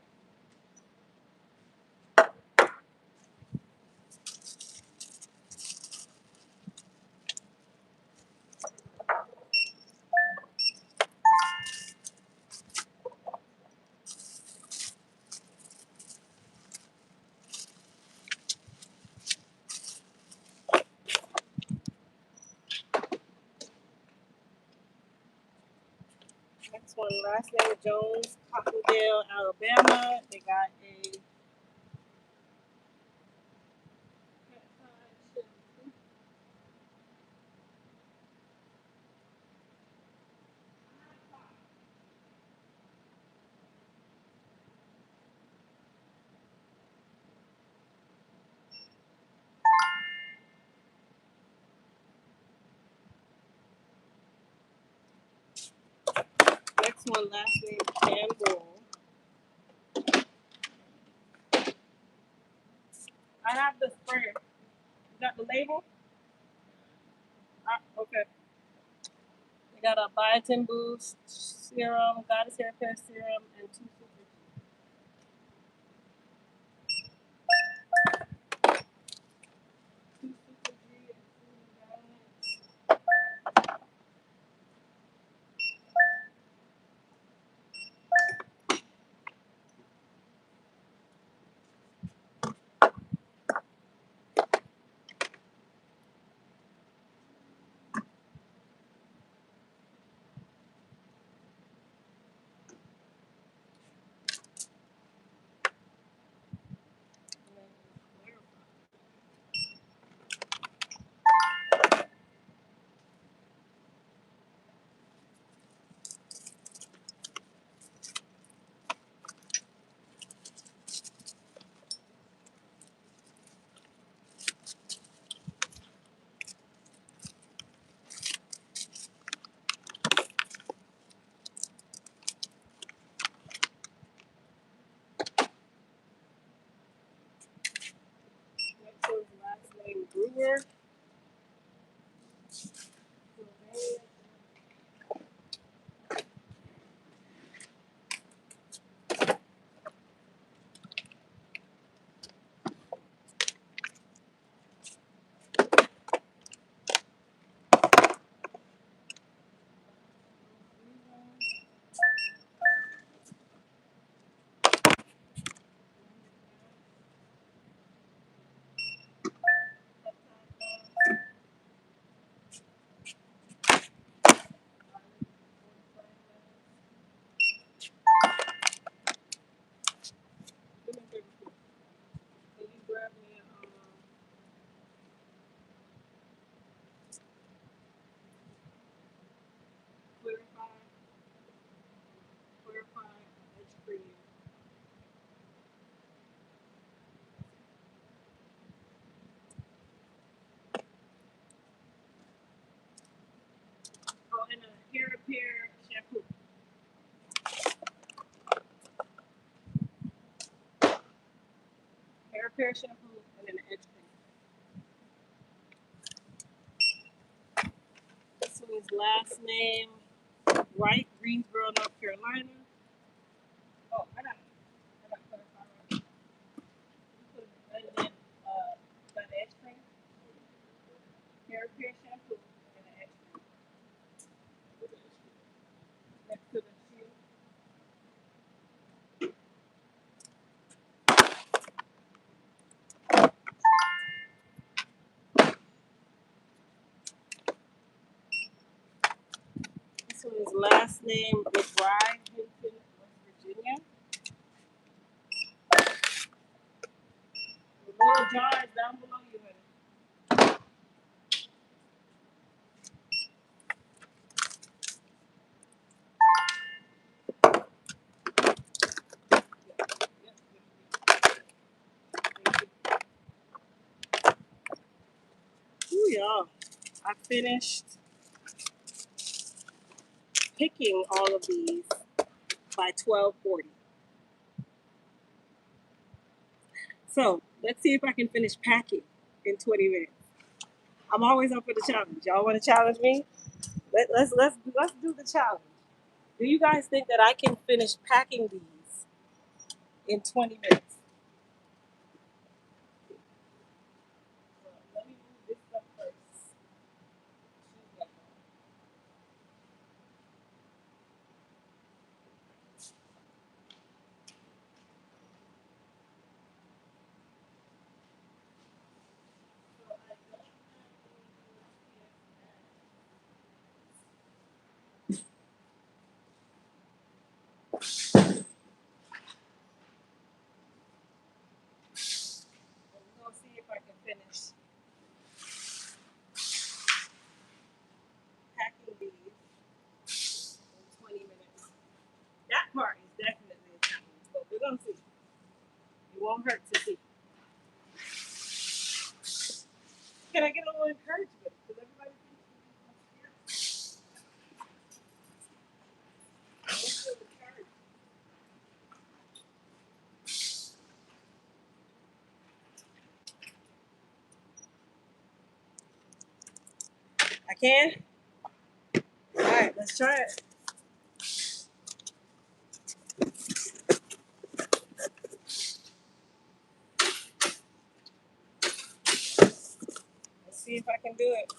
Next one, last name Jones, Cottondale, Alabama. They got a next one, last name Campbell. I have the sprayer. You got the label? Okay. We got a biotin boost serum, goddess hair repair serum, and two super G. Two super G and two balance. Next one's last name Brewer. Can you grab me a clarify, edge cream? Oh, and a hair repair shampoo. Hair repair shampoo and then an edge cream. This one's last name Wright, Greensboro, North Carolina. Oh, I got clarify right. And then that edge cream, hair repair shampoo. one is last name McBride, Hinton, West Virginia. The little jar is down below you, honey. Ooh, y'all. I finished picking all of these by 12:40. So let's see if I can finish packing in 20 minutes. I'm always up for the challenge. Y'all want to challenge me? Let's do the challenge. Do you guys think that I can finish packing these in 20 minutes? Let me move this stuff first. We're gonna see if I can finish packing these in 20 minutes. That part is definitely a challenge, but we're gonna see. It won't hurt to see. Can I get a little encouragement? Because everybody thinks I don't feel encouraged. I can? Alright, let's try it. Let's see if I can do it.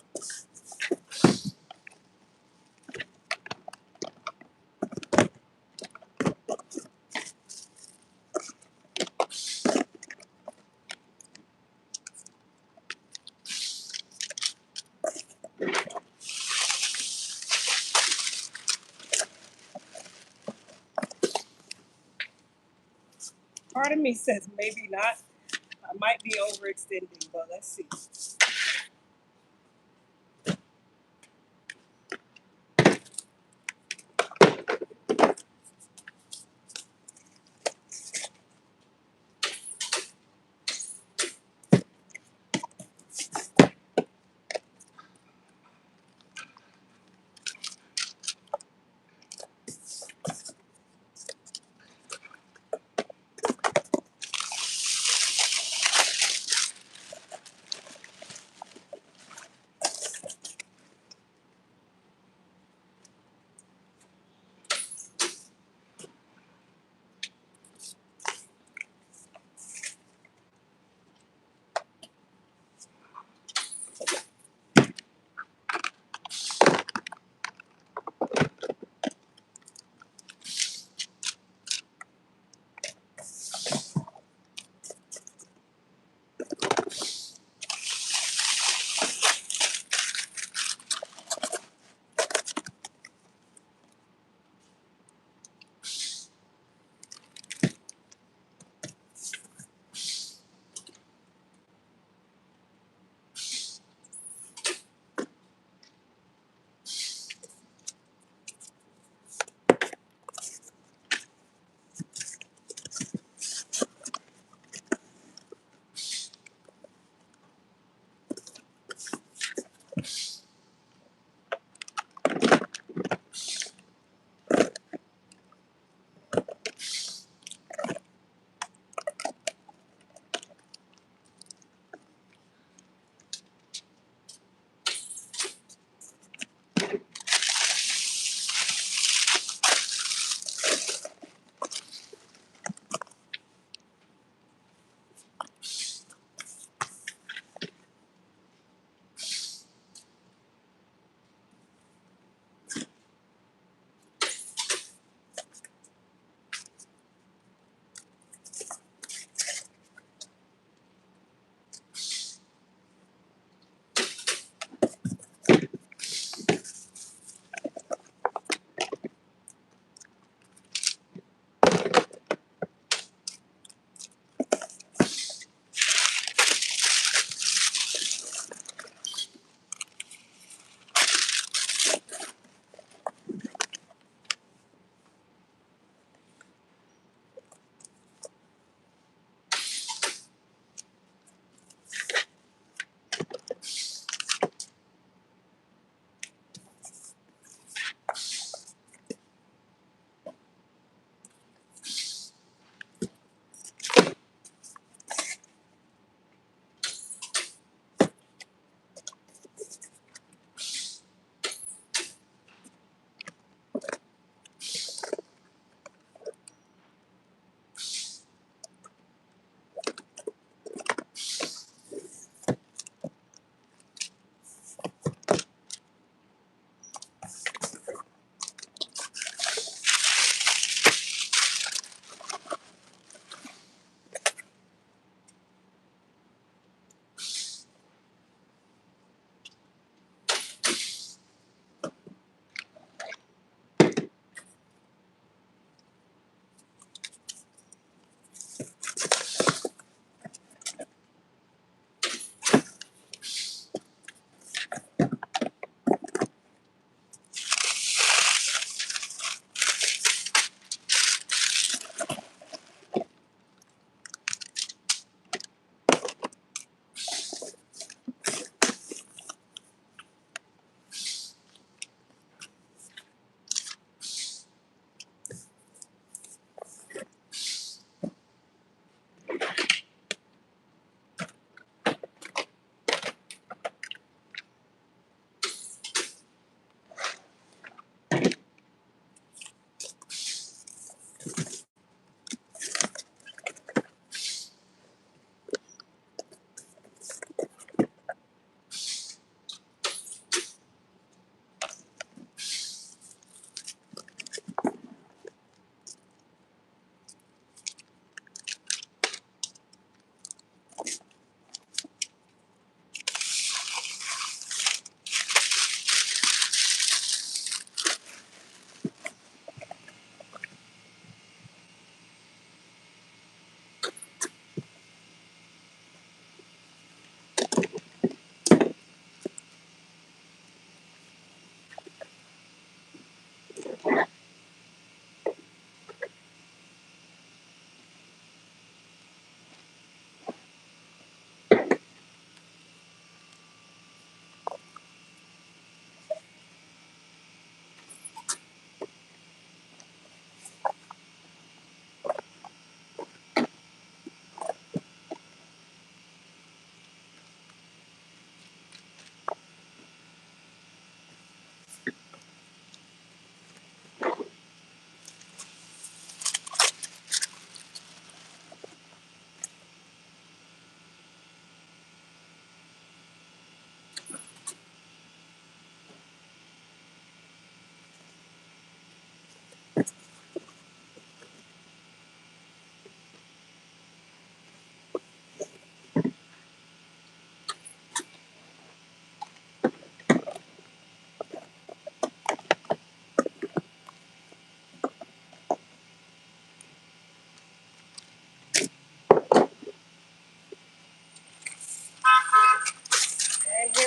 Part of me says maybe not. I might be overextending, but let's see.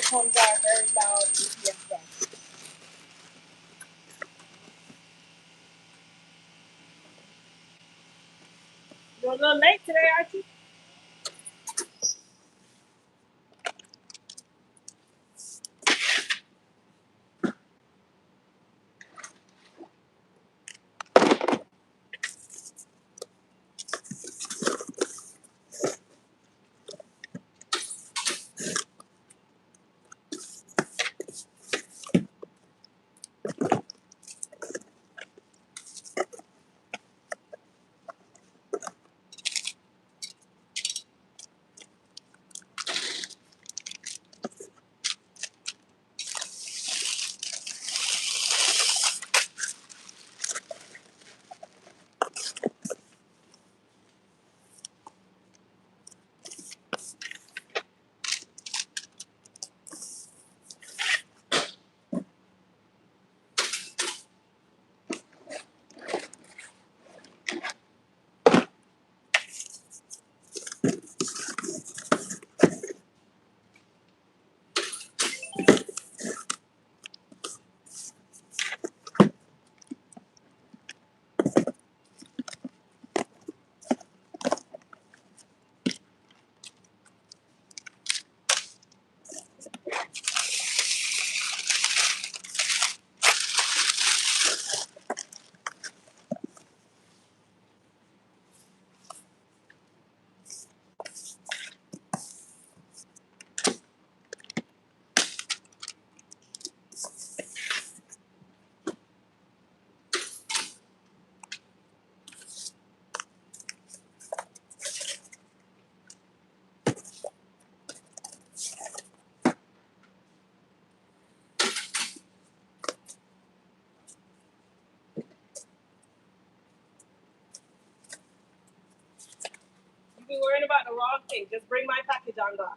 phones are very loud UPS stuff. You're a little late today, aren't you? You be worrying about the wrong thing. Just bring my package on God.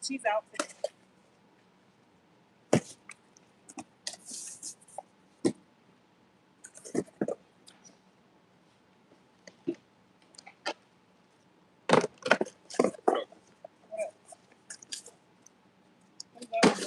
She's out today. What's the,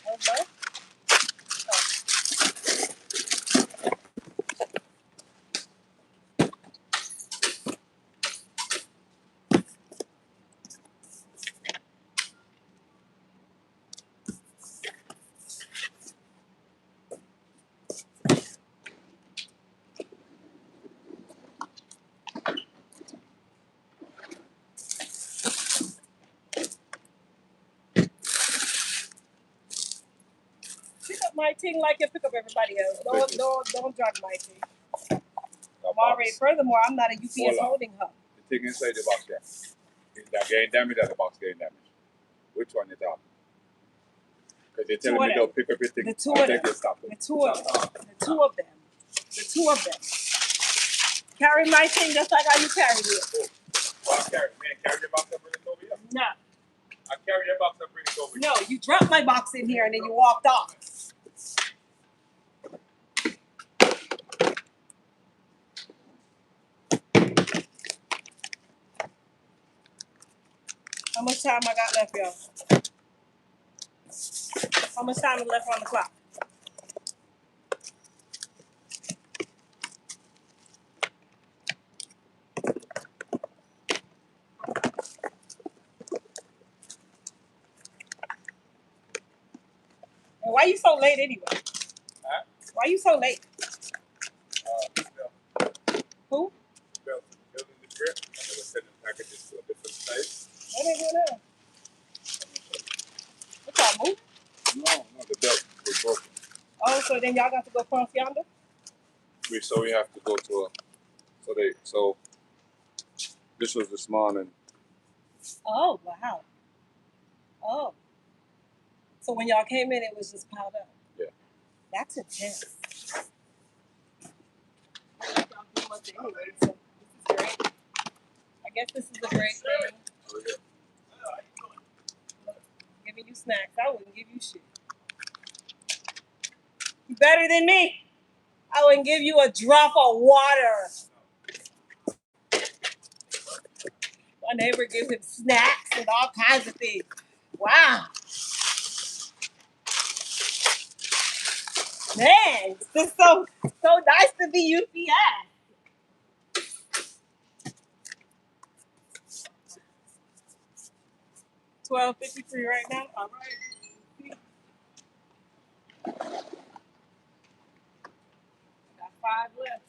Hello? Pick up my thing like you pick up everybody else. Don't drag my thing. Furthermore, I'm not a UPS holding hub. The thing inside the box there. Is that getting damaged or the box getting damaged? Which one is that? Because they're telling me they'll pick up your thing. The two of them. The two of them. The two of them. The two of them. Carry my thing just like how you carry it. Well, carry your box and bring it over here. No. I carry your box and bring it over here. No, you dropped my box in here and then you walked off. How much time I got left, y'all? How much time is left on the clock? Why you so late anyway? Huh? Why you so late? Who? Building the trip, and they were sending packages to a different place. What they doing now? What y'all moving? No, the belt was broken. Oh, so then y'all got to go across yonder? So we have to go to a. So this was this morning. Oh, wow. Oh. So when y'all came in, it was just piled up? Yeah. That's intense. Y'all do much anyway, so this is great. I guess this is a great thing. Oh, yeah. Giving you snacks. I wouldn't give you shit. You better than me. I wouldn't give you a drop of water. My neighbor gives him snacks and all kinds of things. Wow. Man, this is so nice to be UPS. $12.53 right now. All right. Got 5 left.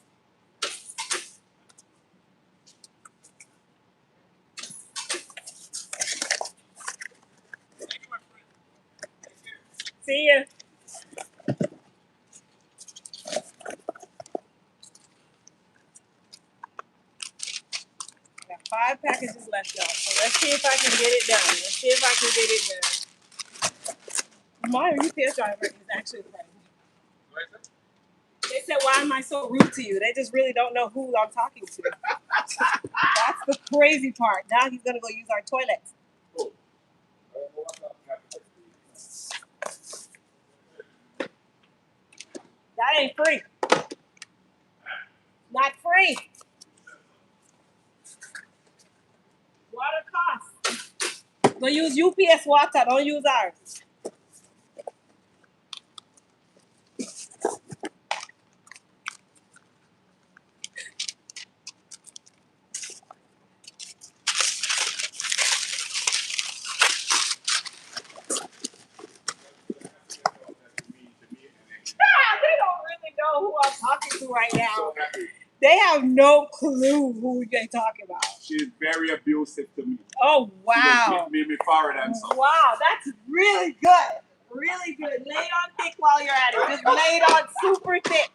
See ya. Got 5 packages left, y'all. So let's see if I can get it done. My UPS driver is actually a friend. They said, why am I so rude to you? They just really don't know who I'm talking to. That's the crazy part. Now he's going to go use our toilets. That ain't free. Not free. Water costs. Go use UPS water. Don't use ours. They don't really know who I'm talking to right now. They have no clue who they talking about. She's very abusive to me. Oh, wow. She me forward and so. Wow, that's really good. Really good. Lay it on thick while you're at it. Just lay it on super thick.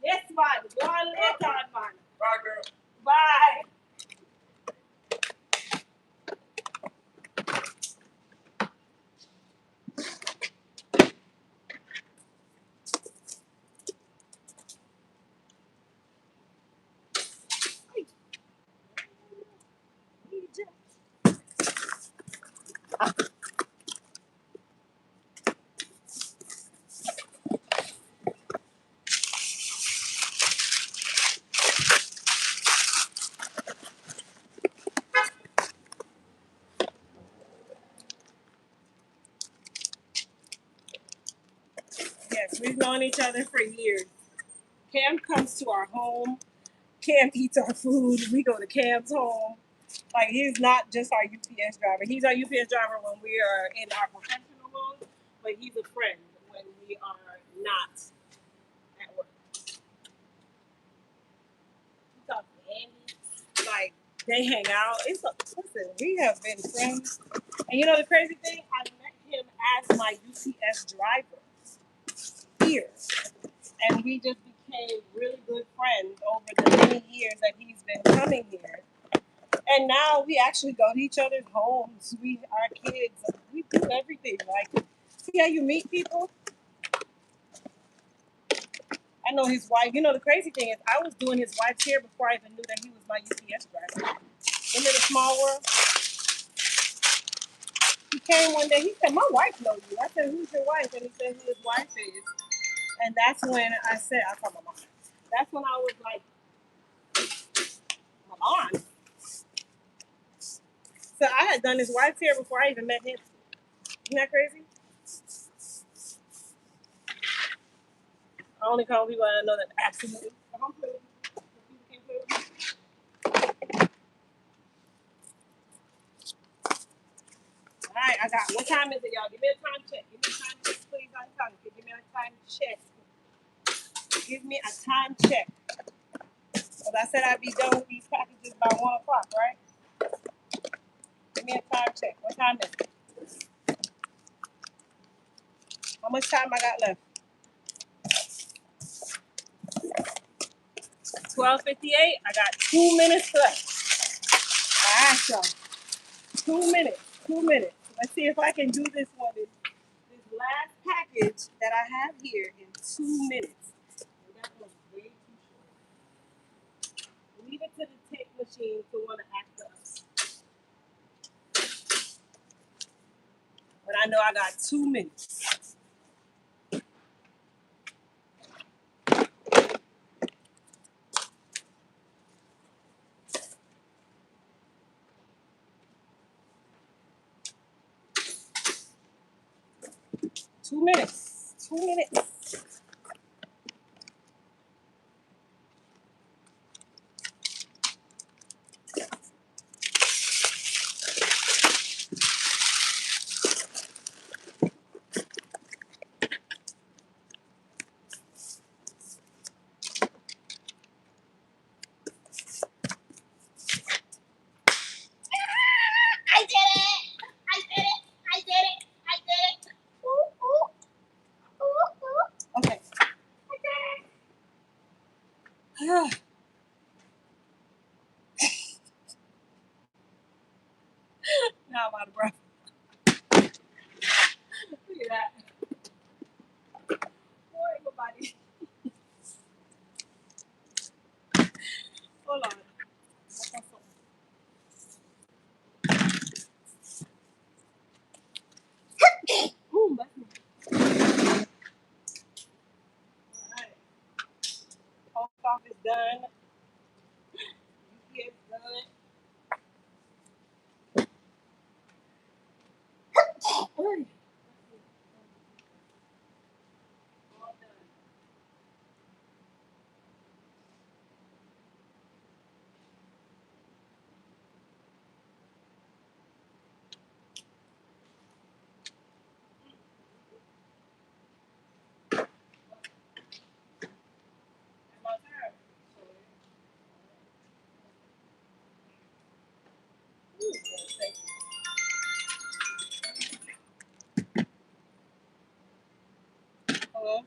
Yes, man. Go on, lay it on, man. Bye, girl. Bye. Yes, we've known each other for years. Cam comes to our home. Cam eats our food. We go to Cam's home. Like, he's not just our UPS driver. He's our UPS driver when we are in our professional mode, but he's a friend when we are not at work. We talk to Andy. Like, they hang out. Listen, we have been friends. And you know the crazy thing? I met him as my UPS driver here. And we just became really good friends over the many years that he's been coming here. And now we actually go to each other's homes. Our kids, we do everything. Like, see how you meet people? I know his wife. You know, the crazy thing is I was doing his wife's hair before I even knew that he was my UPS driver. Isn't it a small world? He came one day. He said, my wife knows you. I said, who's your wife? And he said who his wife is. And that's when I said, I call my mom. That's when I was like, my mom. So I had done his wife's hair before I even met him. Isn't that crazy? I only call people I know that absolutely. All right, I got. What time is it, y'all? Give me a time check. Give me a time check, please. I'm trying to check. Give me a time check. Because I said I'd be done with these packages by 1 o'clock, right? Give me a time check. What time is it? How much time I got left? 12:58. I got 2 minutes left. All right, y'all. 2 minutes. 2 minutes. Let's see if I can do this one. This last package that I have here in 2 minutes. That was way too short. Leave it to the tape machine to want to act up. But I know I got 2 minutes. Two minutes. 2 minutes. I did it! I did it! I did it! I did it! Ooh, ooh, ooh, ooh. Okay. I did it! Now I'm out of breath. Look at that. Boy, nobody. Hold on. Ooh, that's me. All right. Post office done. UPS done. All done. It's my turn. Ooh, thank you. Hello?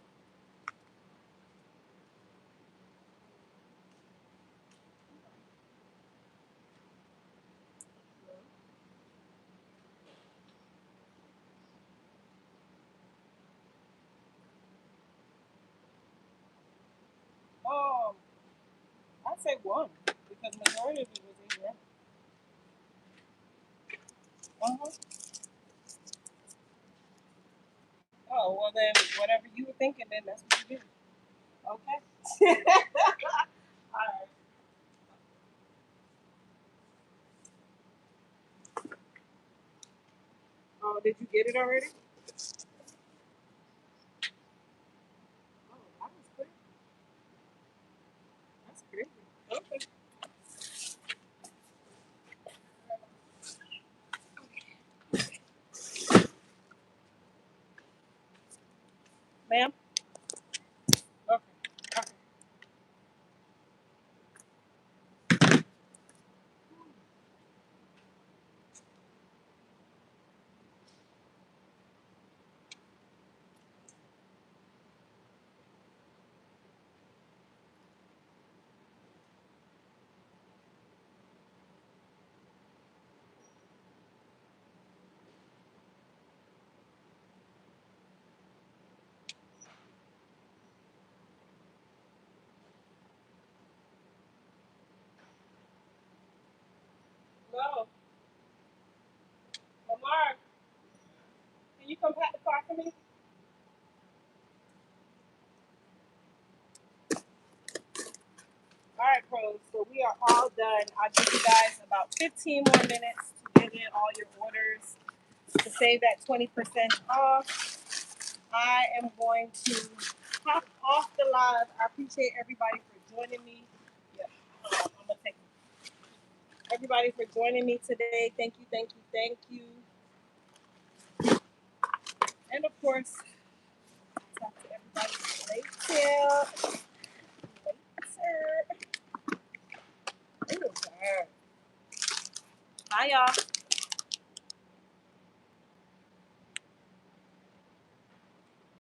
Um, I'd say one because majority of it was in here. Uh-huh. Oh, well then, whatever you were thinking, then that's what you did. Okay. All right. Oh, did you get it already? Oh, that was quick. That's crazy. Okay. Ma'am? Okay. Okay. No. Lamar, can you come pack the car for me? All right, pros. So we are all done. I'll give you guys about 15 more minutes to get in all your orders to save that 20% off. I am going to hop off the live. I appreciate everybody for joining me. Yeah, I'm gonna take everybody for joining me today. Thank you, thank you, thank you. And of course, talk to everybody Bye, y'all.